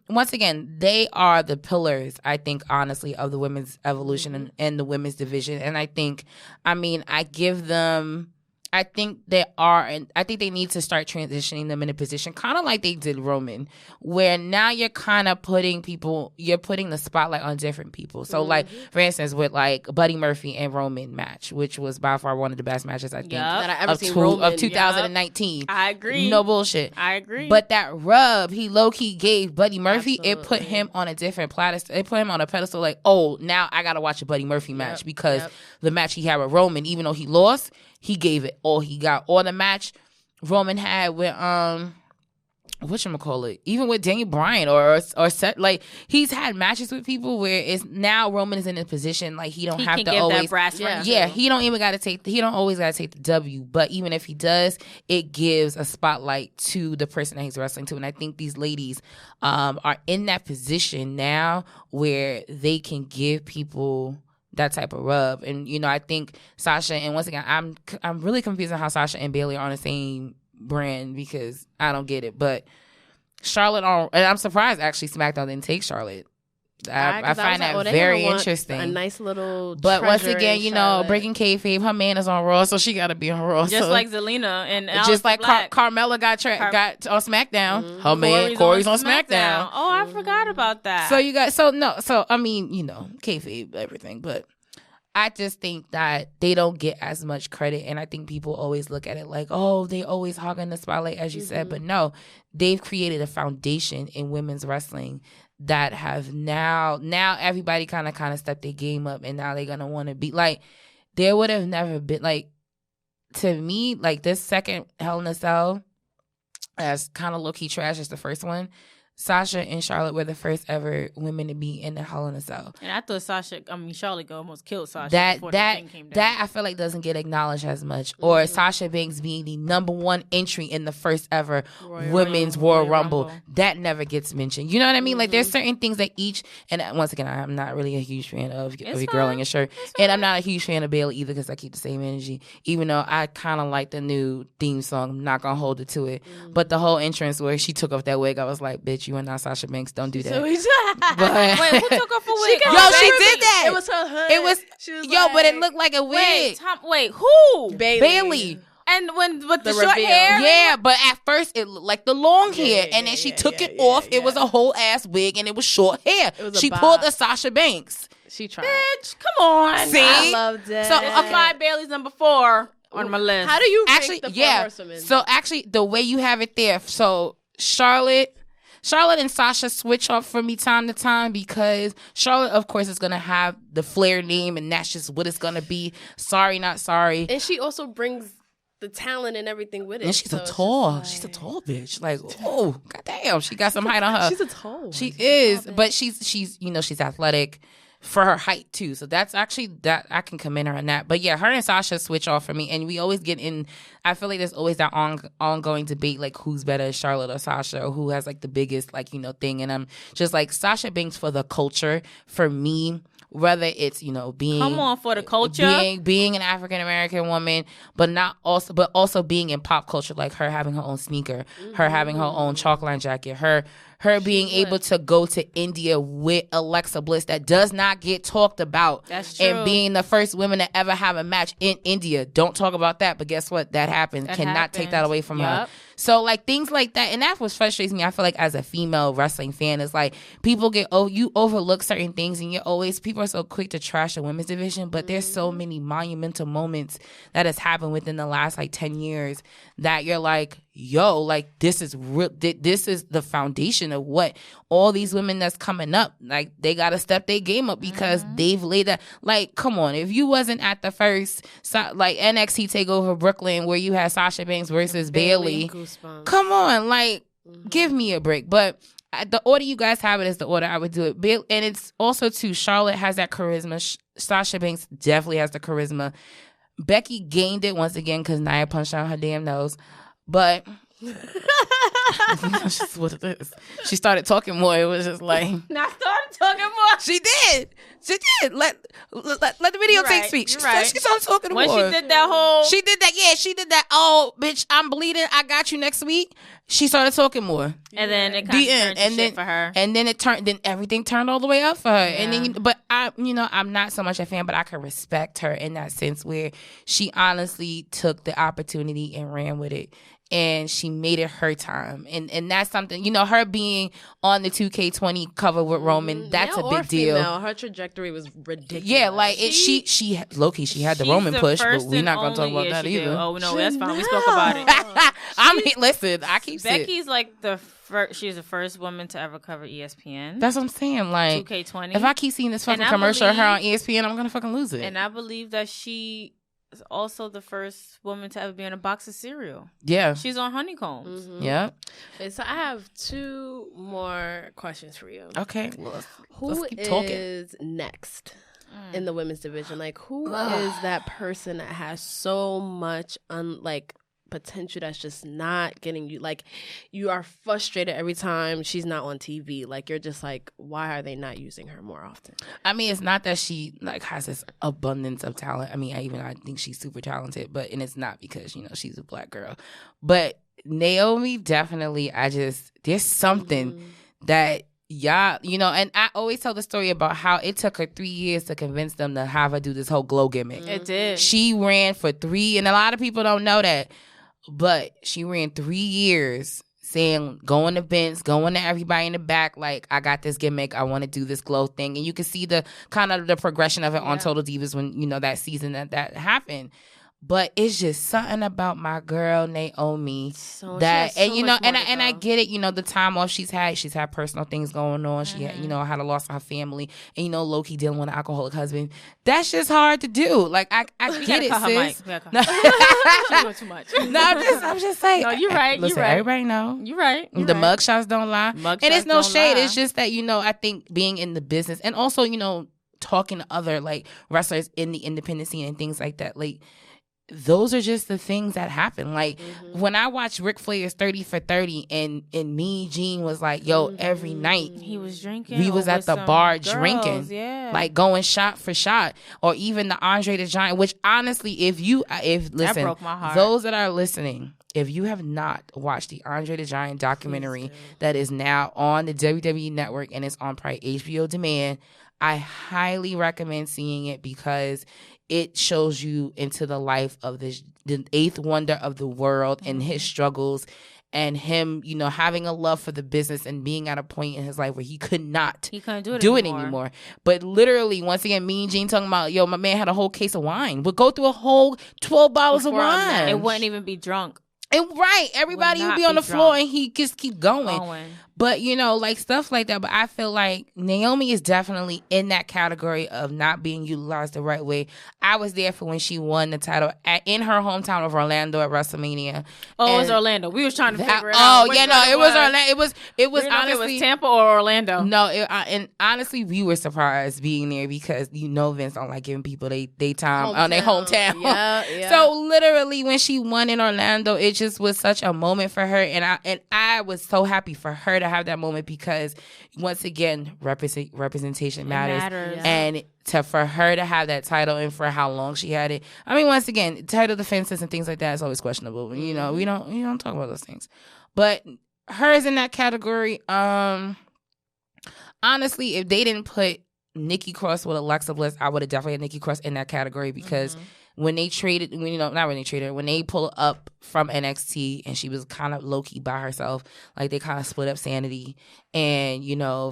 once again, they are the pillars, I think, honestly, of the women's evolution and the women's division. And I think, I give them. I think they are, and I think they need to start transitioning them in a position kind of like they did Roman, where now you're kind of putting the spotlight on different people. So, like, for instance, with, like, Buddy Murphy and Roman match, which was by far one of the best matches, I think, that I ever seen of 2019. Yep. I agree. No bullshit. I agree. But that rub he low-key gave Buddy Murphy, it put him on a different pedestal. It put him on a pedestal like, oh, now I got to watch a Buddy Murphy match because the match he had with Roman, even though he lost, he gave it all he got. Or the match Roman had with whatchamacallit, even with Daniel Bryan or Seth, like he's had matches with people where it's now Roman is in a position like he have to always he don't always gotta take the W, but even if he does, it gives a spotlight to the person that he's wrestling to. And I think these ladies are in that position now where they can give people that type of rub. And I think Sasha, and once again I'm really confused on how Sasha and Bayley are on the same brand because I don't get it. But Charlotte, and I'm surprised actually SmackDown didn't take Charlotte. I find that very interesting. A nice little. But once again, breaking kayfabe, her man is on Raw, so she got to be on Raw. Just like Zelina and just like Carmella got on SmackDown. Mm-hmm. Her man Corey's on SmackDown. Oh, I forgot about that. So you guys, I mean, kayfabe everything, but I just think that they don't get as much credit, and I think people always look at it like, oh, they always hogging the spotlight, as you said. But no, they've created a foundation in women's wrestling that have now everybody kind of stepped their game up, and now they're gonna want to be like, there would have never been like, to me, like this second Hell in a Cell, as kind of low key trash as the first one. Sasha and Charlotte were the first ever women to be in the Hell in a Cell. And I thought Charlotte almost killed Sasha before the thing came down. That I feel like doesn't get acknowledged as much. Or Sasha Banks being the number one entry in the first ever women's Royal Rumble. That never gets mentioned. You know what I mean? Like there's certain things that each, and once again, I'm not really a huge fan of your girl in your shirt. And I'm not a huge fan of Bayley either because I keep the same energy. Even though I kind of like the new theme song. I'm not going to hold it to it. But the whole entrance where she took off that wig, I was like, bitch, you are not Sasha Banks. Don't do that. But, wait, who took off a wig? She did that. It was her hood. It was but it looked like a wig. Wait, who? Bayley. And with the reveal. short hair? Yeah, but at first it looked like the long hair. And then she took it off. It was a whole ass wig and it was short hair. She pulled a Sasha Banks. She tried. Bitch, come on. See? I loved it. So, okay, Bayley's number 4 on my list. How do you rank the 4 horsewomen? So actually, the way you have it there, so Charlotte and Sasha switch up for me time to time because Charlotte, of course, is going to have the Flair name, and that's just what it's going to be. Sorry, not sorry. And she also brings the talent and everything with it. And she's a tall bitch. Like, oh, goddamn, she got some height on her. She's a tall. She is, but she's she's athletic for her height too. So that's actually that I can commend her on that. But yeah, her and Sasha switch off for me, and we always get in. I feel like there's always that ongoing debate, like who's better, Charlotte or Sasha, or who has like the biggest thing. And I'm just like Sasha Banks for the culture for me. Whether it's being come on for the culture, being an African American woman, but also being in pop culture, like her having her own sneaker, her having her own chalk line jacket, her being able to go to India with Alexa Bliss that does not get talked about. That's true. And being the first women to ever have a match in India. Don't talk about that, but guess what? That happened. Cannot take that away from her. So like things like that, and that's what frustrates me. I feel like as a female wrestling fan, is like people you overlook certain things, and people are so quick to trash the women's division, but there's so many monumental moments that has happened within the last 10 years that you're like, yo, like this is real. This is the foundation of what all these women that's coming up, like they got to step their game up because they've laid that. Like, come on, if you wasn't at the first like NXT Takeover Brooklyn where you had Sasha Banks versus Bayley, come on, like give me a break. But the order you guys have it is the order I would do it. And it's also too, Charlotte has that charisma. Sasha Banks definitely has the charisma. Becky gained it once again because Nia punched out her damn nose. But that's just what it is. She started talking more. It was just like I started talking more. She did. Let the video take speech. She started talking more. When she did that whole She did that, yeah, she did that, oh bitch, I'm bleeding, I got you next week. She started talking more. And then it kind of turned shit for her. And then everything turned all the way up for her. Yeah. And then but I'm not so much a fan, but I can respect her in that sense where she honestly took the opportunity and ran with it. And she made it her time. And that's something, her being on the 2K20 cover with Roman, that's a big deal. Her trajectory was ridiculous. Yeah, like she low-key, she had the Roman push, but we're not going to talk about that either. Oh, no, that's fine. We spoke about it. Listen, I keep saying. Becky's like she's the first woman to ever cover ESPN. That's what I'm saying. Like, 2K20. If I keep seeing this fucking commercial of her on ESPN, I'm going to fucking lose it. And I believe that she also the first woman to ever be in a box of cereal. Yeah. She's on Honeycombs. Mm-hmm. Yeah. Okay, so I have 2 more questions for you. Okay. Well, who is next in the women's division? Like, who is that person that has so much potential that's just not getting you? Like, you are frustrated every time she's not on TV. Like, you're just like, why are they not using her more often? I mean, it's not that she has this abundance of talent. I mean, I think she's super talented, and it's not because she's a black girl. But Naomi, definitely, there's something that y'all, and I always tell the story about how it took her 3 years to convince them to have her do this whole glow gimmick. It did. She ran for 3, and a lot of people don't know that. But she ran 3 years saying, going to Vince, going to everybody in the back, like, I got this gimmick, I want to do this glow thing. And you can see the kind of the progression of it on Total Divas when, that season that happened. But it's just something about my girl Naomi that, and I get it, the time off she's had personal things going on. She had, had a loss of her family, and low-key dealing with an alcoholic husband. That's just hard to do. Like, I get it, sis. She's doing too much. No, I'm just saying. No, you're right. Listen, you're right. Everybody know. You're right. The mugshots don't lie. And it's no shade. It's just that, I think being in the business and also, talking to other like wrestlers in the independent scene and things like that, like, those are just the things that happen. Like, when I watched Ric Flair's 30 for 30 and Mean Gene was like, yo, every night he was drinking. We was at the bar drinking. Yeah. Like, going shot for shot. Or even the Andre the Giant, which honestly, listen, that broke my heart. Those that are listening, if you have not watched the Andre the Giant documentary that is now on the WWE Network and it's on probably HBO Demand, I highly recommend seeing it because it shows you into the life of the 8th wonder of the world and his struggles and him, having a love for the business and being at a point in his life where he couldn't do it anymore. But literally, once again, Mean Gene talking about, yo, my man had a whole case of wine. Would go through a whole 12 bottles of wine. It wouldn't even be drunk. And everybody would be on the floor and he just keep going. But, like stuff like that. But I feel like Naomi is definitely in that category of not being utilized the right way. I was there for when she won the title in her hometown of Orlando at WrestleMania. Oh, it was Orlando. We was trying to figure it out. Oh, yeah, no, it was Orlando. It was honestly. It was Tampa or Orlando. No, and honestly, we were surprised being there because Vince don't like giving people they time on their hometown. Yeah. So literally, when she won in Orlando, it just was such a moment for her, and I was so happy for her to have that moment because once again, representation matters. And for her to have that title and for how long she had it. I mean, once again, title defenses and things like that is always questionable. We don't talk about those things. But hers in that category, honestly, if they didn't put Nikki Cross with Alexa Bliss, I would have definitely had Nikki Cross in that category because when they traded, not when they traded her, when they pulled up from NXT and she was kind of low-key by herself, like they kind of split up Sanity. And,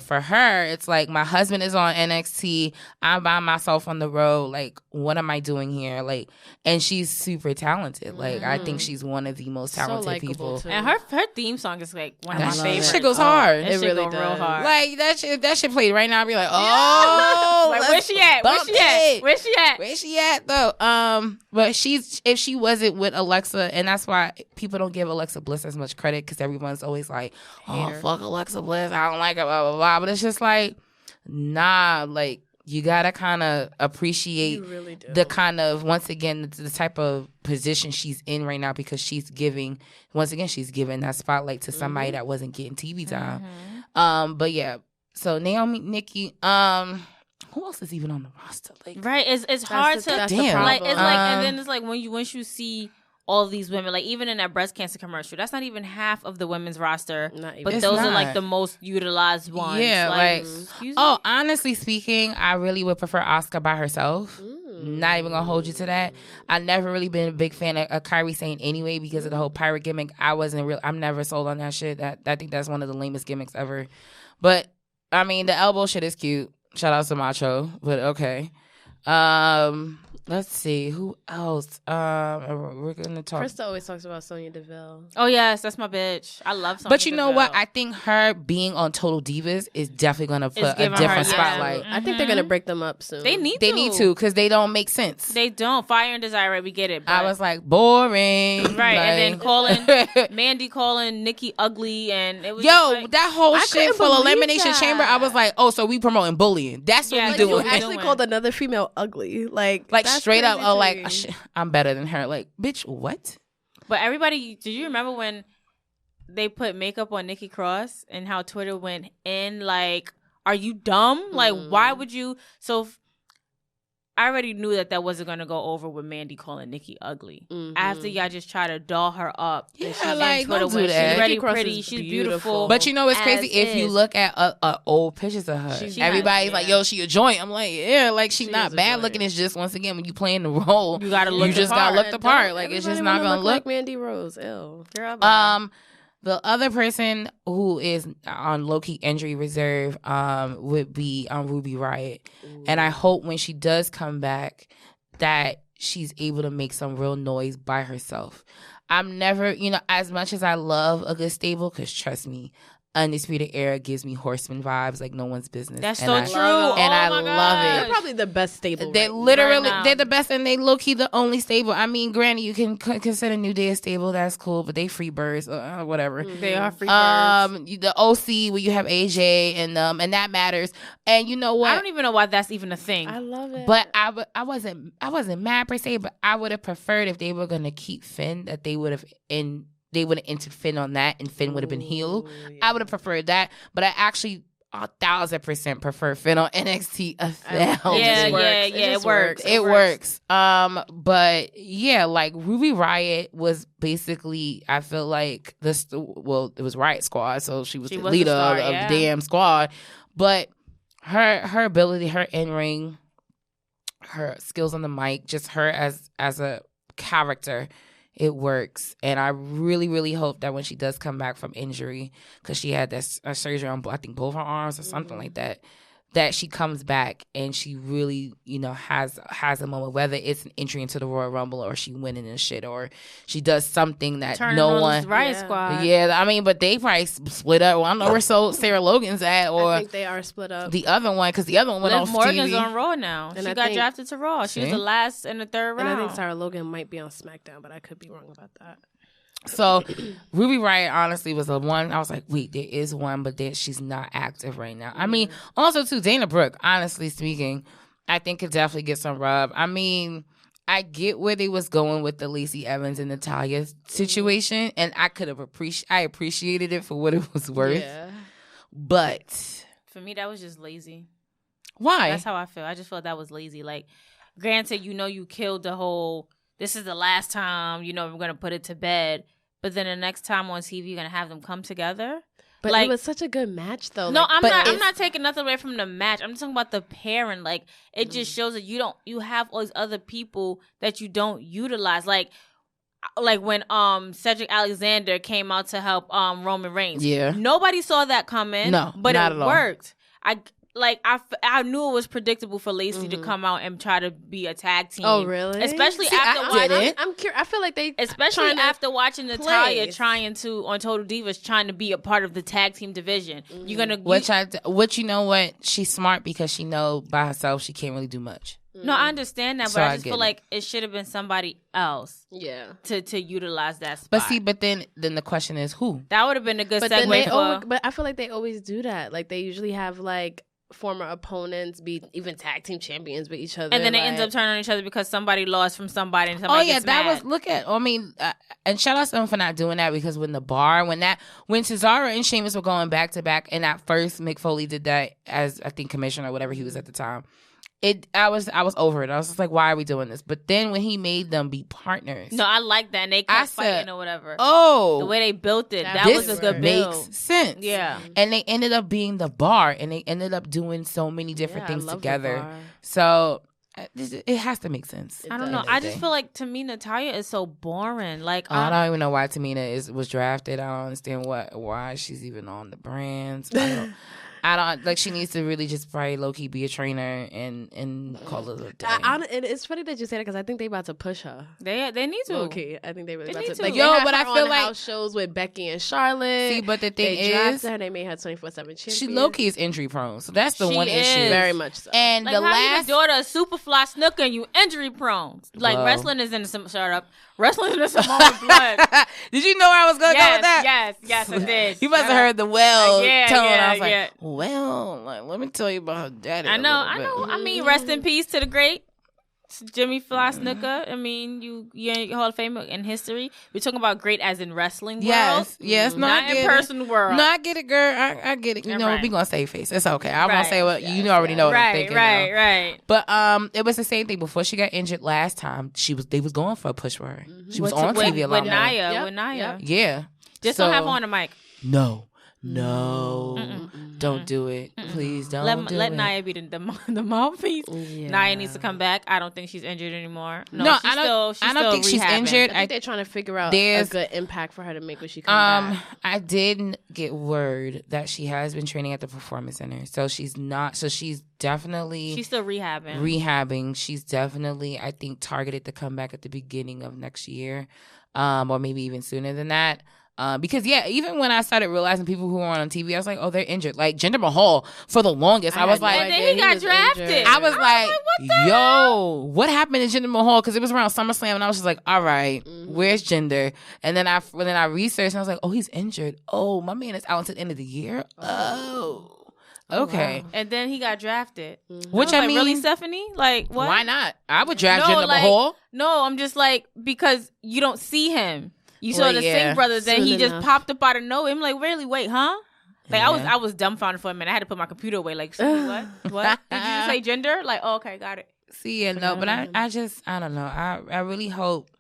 for her, it's like my husband is on NXT, I'm by myself on the road, like, what am I doing here? Like, and she's super talented. Like, I think she's one of the most talented people. Too. And her theme song is like one of my favorites. That shit goes hard. It really does. Real hard. Like, that shit played right now, I'd be like, oh, like, where's she at? Where's she at, though? But if she wasn't with Alexa, and that's why people don't give Alexa Bliss as much credit because everyone's always like, oh, fuck Alexa Bliss, I don't like her, blah, blah, blah. But it's just like, nah, like, you gotta kind of appreciate the kind of, once again, the type of position she's in right now because she's giving that spotlight to somebody that wasn't getting TV time. But yeah, so Naomi, Nikki, who else is even on the roster? Like, right, it's hard to like. It's like, and then it's like once you see all these women, like even in that breast cancer commercial, that's not even half of the women's roster, but those are like the most utilized ones. Yeah, like honestly speaking, I really would prefer Asuka by herself. Not even gonna hold you to that. I've never really been a big fan of Kairi Sane anyway because of the whole pirate gimmick. I'm never sold on that shit. I think that's one of the lamest gimmicks ever. But I mean, the elbow shit is cute. Shout out to Macho, but okay. let's see who else. We're gonna talk. Krista always talks about Sonya Deville. Oh yes, that's my bitch. I love Sonya. But you know Deville. what? I think her being on Total Divas is definitely gonna put a different spotlight. I think they're gonna break them up soon. They need to because they don't make sense. They don't. Fire and Desire, we get it. But... I was like boring, right? And then Mandy calling Nikki ugly, and it was that whole shit for Elimination Chamber. I was like, oh, so we promoting bullying? That's what we doing. You actually called another female ugly, like straight up. Oh, like I'm better than her. Like, bitch, what? But everybody, did you remember when they put makeup on Nikki Cross and how Twitter went in? Like, are you dumb? Like, why would you? So I already knew that wasn't gonna go over with Mandy calling Nikki ugly. After y'all just try to doll her up. Yeah, like don't do that. She's really pretty. She's beautiful. But you know what's crazy? If you look at old pictures of her, everybody's like, "Yo, she a joint." I'm like, "Yeah, like she's not bad looking." It's just once again when you playing the role, you gotta look. You just gotta look the part. Like it's just not gonna look like Mandy Rose. Ew. The other person who is on low-key injury reserve would be Ruby Riott. Ooh. And I hope when she does come back that she's able to make some real noise by herself. I'm never, as much as I love a good stable, because trust me, Undisputed Era gives me Horseman vibes like no one's business. That's and so I, true. And I love it. They're probably the best stable. They're literally, they're the best, and they low-key the only stable. I mean, granted, you can consider New Day a stable. That's cool, but they free birds, whatever. They are free birds. The OC where you have AJ and that matters. And you know what? I don't even know why that's even a thing. I love it. But I wasn't mad per se, but I would have preferred if they were gonna keep Finn that they would have entered Finn on that, and Finn would have been heel. Yeah. I would have preferred that, but I actually 1,000% prefer Finn on NXT. It works. It works. But yeah, like Ruby Riott was basically, I feel like it was Riott Squad, so she was the leader of the damn squad. But her ability, her in-ring, her skills on the mic, just her as a character, it works. And I really, really hope that when she does come back from injury, because she had that surgery on, I think, both her arms or something like that, that she comes back and she really, has a moment, whether it's an entry into the Royal Rumble or she winning and shit, or she does something that no one. Riott Squad. Yeah, I mean, but they probably split up. Well, I don't know where Sarah Logan's at, or I think they are split up. The other one, because the other one went off Morgan's TV. on Raw now. And she got drafted to Raw. She was the last in the third round. And I think Sarah Logan might be on SmackDown, but I could be wrong about that. So Ruby Riott honestly was the one. I was like, wait, there is one, but she's not active right now. I mean, also too, Dana Brooke, honestly speaking, I think could definitely get some rub. I mean, I get where they was going with the Lacey Evans and Natalya situation, and I appreciated it for what it was worth. Yeah. But for me, that was just lazy. Why? That's how I feel. I just felt that was lazy. Like, granted, you killed the whole, this is the last time, we're going to put it to bed. But then the next time on TV, you're going to have them come together. But it was such a good match, though. No, I'm not taking nothing away from the match. I'm just talking about the pairing. Like, it just shows that you have all these other people that you don't utilize. Like when Cedric Alexander came out to help Roman Reigns. Yeah. Nobody saw that coming. No, but not it at all. Worked. I knew it was predictable for Lacey to come out and try to be a tag team. Oh, really? Especially after watching. I'm curious. I feel like especially after watching Natalya trying to on Total Divas trying to be a part of the tag team division. You're gonna you know what? She's smart because she know by herself she can't really do much. No, I understand that, but I just feel like it should have been somebody else. Yeah. To utilize that spot. But then the question is who? That would have been a good segue. But I feel like they always do that. Like they usually have former opponents be even tag team champions with each other, and then they end up turning on each other because somebody lost from somebody and somebody gets mad. And shout out to them for not doing that, because when Cesaro and Sheamus were going back to back, and at first Mick Foley did that as I think commissioner or whatever he was at the time. I was over it. I was just like, why are we doing this? But then when he made them be partners, no, I like that. And they kept fighting or whatever. Oh, the way they built it, that was a good build. Makes sense. Yeah, and they ended up being the bar, and they ended up doing so many different things together. So it has to make sense. I don't know. I just feel like, to me, Natalya is so boring. Like I don't even know why Tamina was drafted. I don't understand why she's even on the brands. I don't like. She needs to really just probably low key be a trainer and call it a day. And it's funny that you say that because I think they about to push her. They need to. Okay, I think they really about to. Like, but I feel like house shows with Becky and Charlotte. See, but the thing they drafted her. They made her 24/7 champion. She low key is injury prone, so that's the one issue. Very much so. And like, the last daughter of Superfly Snooker and you injury prone. Like wrestling is in some Wrestling is in Samoan blood. Did you know where I was going to go with that? Yes, I did. You must have heard the tone. I was like, let me tell you about her daddy. I know. I mean, rest in peace to the great Jimmy Fly Snooker. I mean, you're Hall of Fame in history. We're talking about great as in wrestling world. Yes. Not in person world. No, I get it, girl. I get it. You know, we're going to save face. It's okay. I'm going to say what you already know what I'm thinking. Right. But it was the same thing. Before she got injured last time, they was going for a push for her. She was on TV a lot more. With Nia. Yeah. Just don't have her on the mic. No. Don't do it. Please don't let Nia be the mouthpiece. Nia needs to come back. I don't think she's injured anymore. I don't think she's injured. I think they're trying to figure out a good impact for her to make when she comes back. I did get word that she has been training at the Performance Center. So she's definitely... She's still rehabbing. She's definitely, I think, targeted to come back at the beginning of next year. Or maybe even sooner than that. Because even when I started realizing people who were on TV, I was like, oh, they're injured. Like Jinder Mahal, for the longest, I was like, and then he got drafted. Injured. I was like, what happened to Jinder Mahal? Because it was around SummerSlam, and I was just like, all right, where's Jinder? And then I researched, and I was like, oh, he's injured. Oh, my man is out until the end of the year. Oh. Okay. Wow. And then he got drafted. Which I mean, really, Stephanie? Like, what? Why not? I would draft Jinder Mahal. No, I'm just like, because you don't see him. You saw the Singh brothers, and he just popped up out of nowhere. I'm like, really? Wait, huh? Like, I was dumbfounded for a minute. I had to put my computer away. Like, what? What? Did you say gender? Like, oh, okay, got it. See, no, but I don't know. I really hope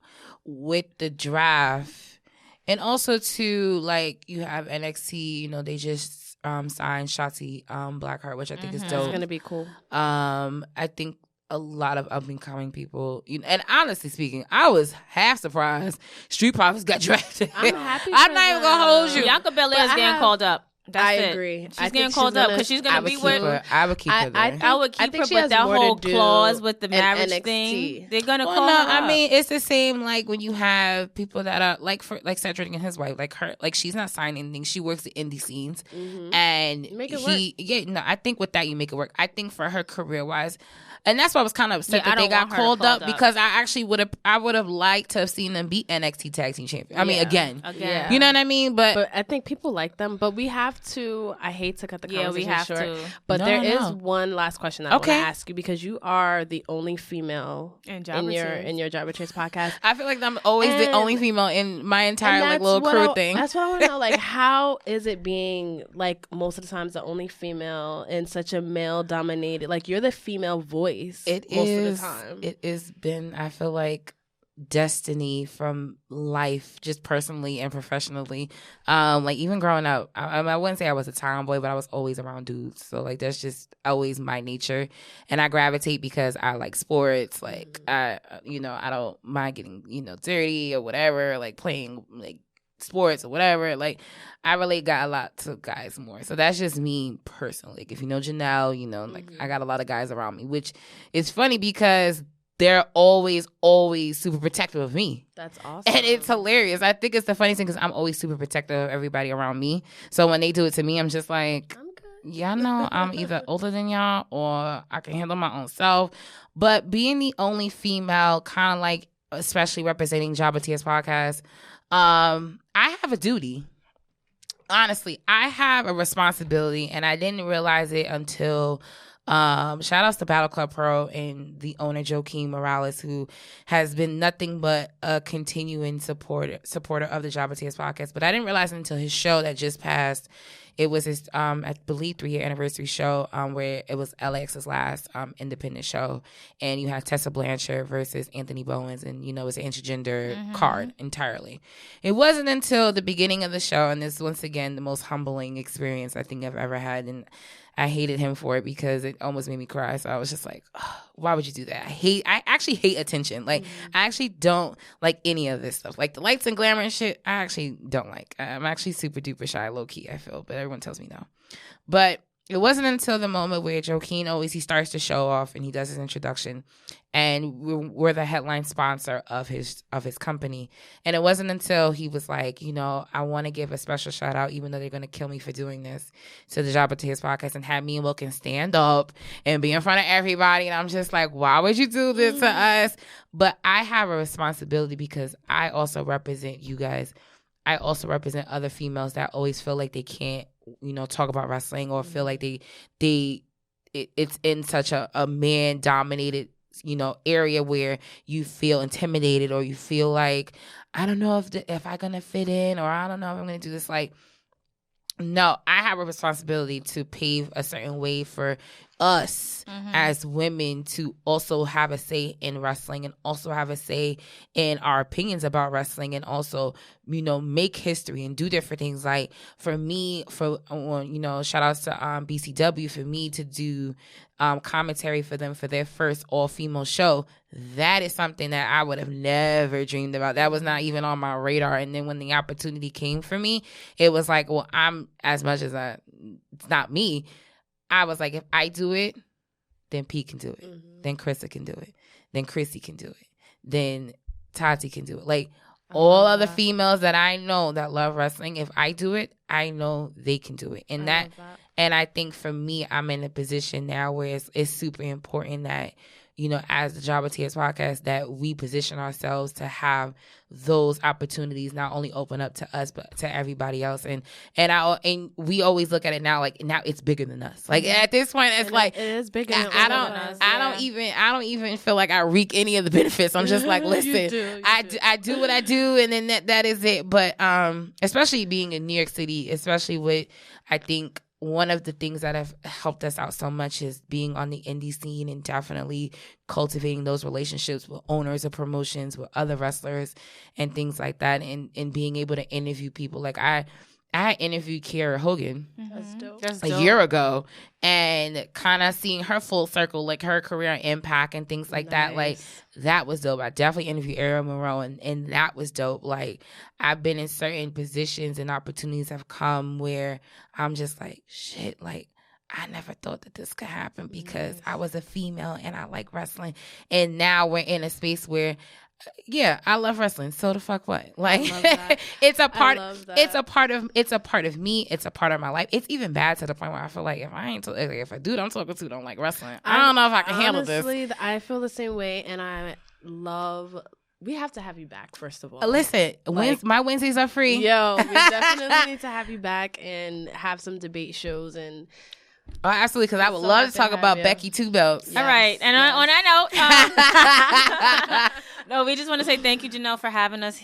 with the draft, and also too, like, you have NXT. You know, they just signed Shotzi Blackheart, which I think is dope. It's gonna be cool. I think a lot of up-and-coming people. And honestly speaking, I was half surprised Street Profits got drafted. I'm happy I'm not even going to hold you. Bianca Belair is getting called up. I agree. She's getting called up because she's going to be with... I would keep her there. I would keep her, but that whole clause with the marriage thing, they're going to call her up. I mean, it's the same like when you have people that are like Cedric and his wife, like her, like she's not signing anything. She works the indie scenes. And make it work. I think with that, you make it work. I think for her career-wise... And that's why I was kind of upset that they got called up because I actually would have liked to have seen them beat NXT Tag Team Champion. I mean, again. You know what I mean? But I think people like them. But we have to. I hate to cut the conversation short. To. But there is one last question I want to ask you because you are the only female in your Jobber Chase podcast. I feel like I'm always the only female in my entire little crew thing. That's what I want to know. Like, how is it being like most of the times the only female in such a male dominated? Like, you're the female voice. It has been, I feel like, destiny from life, just personally and professionally. Like even growing up, I wouldn't say I was a tomboy, but I was always around dudes. So like that's just always my nature, and I gravitate because I like sports. Like I don't mind getting dirty or whatever, like playing like sports or whatever. Like I really got a lot to guys more, so that's just me personally. Like, if you know Janelle, like I got a lot of guys around me, which is funny because they're always super protective of me. That's awesome, and it's hilarious. I think it's the funniest thing because I'm always super protective of everybody around me. So when they do it to me, I'm just like, y'all know I'm either older than y'all or I can handle my own self. But being the only female, kind of like, especially representing Jabba TS podcast, I have a duty. Honestly, I have a responsibility, and I didn't realize it until shout outs to Battle Club Pro and the owner Joaquin Morales, who has been nothing but a continuing supporter of the Jabba TS podcast. But I didn't realize it until his show that just passed. It was his, I believe, 3-year anniversary show where it was LAX's last independent show. And you had Tessa Blanchard versus Anthony Bowens. And, it was an intergender card entirely. It wasn't until the beginning of the show, and this, once again, the most humbling experience I think I've ever had. And I hated him for it because it almost made me cry. So I was just like, oh, why would you do that? I actually hate attention. Like, I actually don't like any of this stuff. Like the lights and glamour and shit, I actually don't like. I'm actually super duper shy, low key, I feel. But everyone tells me no. But it wasn't until the moment where Joaquin he starts to show off and he does his introduction, and we're the headline sponsor of his company. And it wasn't until he was like, I want to give a special shout out, even though they're going to kill me for doing this, to the Jobber Tears podcast, and have me and Wilkin stand up and be in front of everybody. And I'm just like, why would you do this to us? But I have a responsibility because I also represent you guys. I also represent other females that always feel like they can't, talk about wrestling, or feel like it's in such a man dominated, area where you feel intimidated, or you feel like, I don't know if I'm going to fit in, or I don't know if I'm going to do this. Like, no, I have a responsibility to pave a certain way for us as women to also have a say in wrestling, and also have a say in our opinions about wrestling, and also, make history and do different things. Like for me, shout outs to BCW, for me to do commentary for them for their first all-female show. That is something that I would have never dreamed about. That was not even on my radar. And then when the opportunity came for me, it was like, well, I'm, as much as it's not me, I was like, if I do it, then Pete can do it. Then Krista can do it. Then Chrissy can do it. Then Tati can do it. Like, all other females that I know that love wrestling, if I do it, I know they can do it. And and I think for me, I'm in a position now where it's super important that, as the Jobber Tears podcast, that we position ourselves to have those opportunities not only open up to us, but to everybody else. And we always look at it now, like, now it's bigger than us. Like, at this point, it's like, it is bigger than us. I don't even feel like I reap any of the benefits. I'm just like, listen, I do what I do, and then that is it. But especially being in New York City, especially with, I think, one of the things that have helped us out so much is being on the indie scene, and definitely cultivating those relationships with owners of promotions, with other wrestlers and things like that, and being able to interview people. Like I interviewed Kiera Hogan a year ago, and kind of seeing her full circle, like her career Impact and things like that. Like, that was dope. I definitely interviewed Ariel Monroe, and that was dope. Like, I've been in certain positions and opportunities have come where I'm just like, shit, like, I never thought that this could happen because I was a female and I like wrestling. And now we're in a space where, yeah, I love wrestling. So the fuck what? Like, it's a part of me. It's a part of my life. It's even bad to the point where I feel like if a dude I'm talking to don't like wrestling, I don't know if I can handle this. Honestly, I feel the same way, and I love. We have to have you back, first of all. Listen, my Wednesdays are free. Yo, we definitely need to have you back and have some debate shows and. Oh, absolutely, because I would love to talk about Becky Two Belts. Yes, all right, and on that note, no, we just want to say thank you, Janelle, for having us.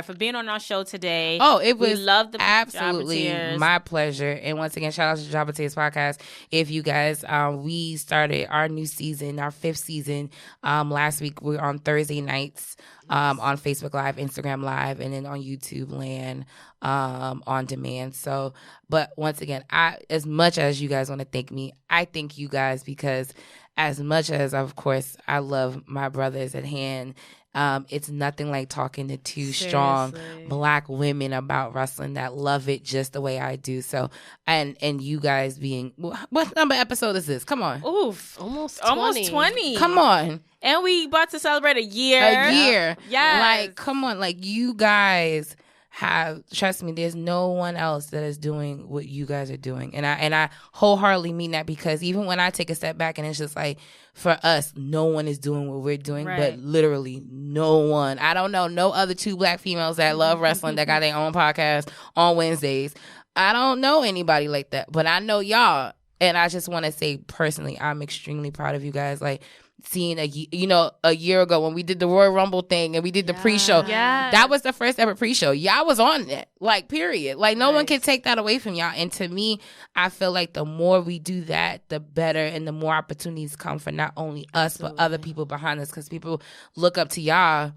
For being on our show today. Oh, it was absolutely my pleasure. And once again, shout out to the Jobber Tears podcast. If you guys, we started our new season, our 5th season, last week. We're on Thursday nights. On Facebook Live, Instagram Live, and then on YouTube Land on demand. So, but once again, as much as you guys want to thank me, I thank you guys because as much as, of course, I love my brothers at hand, it's nothing like talking to two strong Black women about wrestling that love it just the way I do. So, and you guys being, what number episode is this? Come on. Oof. Almost 20. Come on. And we about to celebrate a year. Yeah. Like, come on. Like, you guys have, trust me, there's no one else that is doing what you guys are doing. And I wholeheartedly mean that, because even when I take a step back and it's just like, for us, no one is doing what we're doing, but literally no one. I don't know no other 2 Black females that love wrestling that got their own podcast on Wednesdays. I don't know anybody like that, but I know y'all. And I just want to say personally, I'm extremely proud of you guys. Like, seeing a year ago when we did the Royal Rumble thing and we did the pre-show, that was the first ever pre-show. Y'all was on that, like, period. Like, no one can take that away from y'all. And to me, I feel like the more we do that, the better, and the more opportunities come for not only us but other people behind us, because people look up to y'all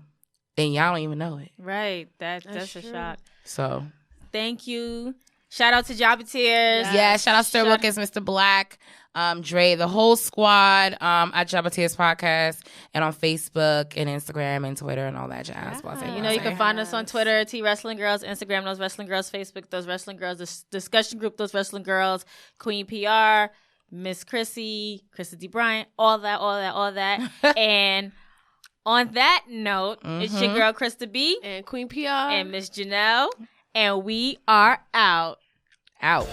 and y'all don't even know it. Right. That's a shot. So thank you. Shout out to Jobber Tears. Yeah, shout out to Sir Lucas, Mr. Black, Dre, the whole squad at Jobber Tears Podcast, and on Facebook and Instagram and Twitter and all that jazz. You know, you can find us on Twitter, T Wrestling Girls, Instagram, Those Wrestling Girls, Facebook, Those Wrestling Girls, the discussion group, Those Wrestling Girls, Queen PR, Miss Chrissy D. Bryant, all that. And on that note, it's your girl, Krista B. And Queen PR. And Miss Janelle. And we are out. Out.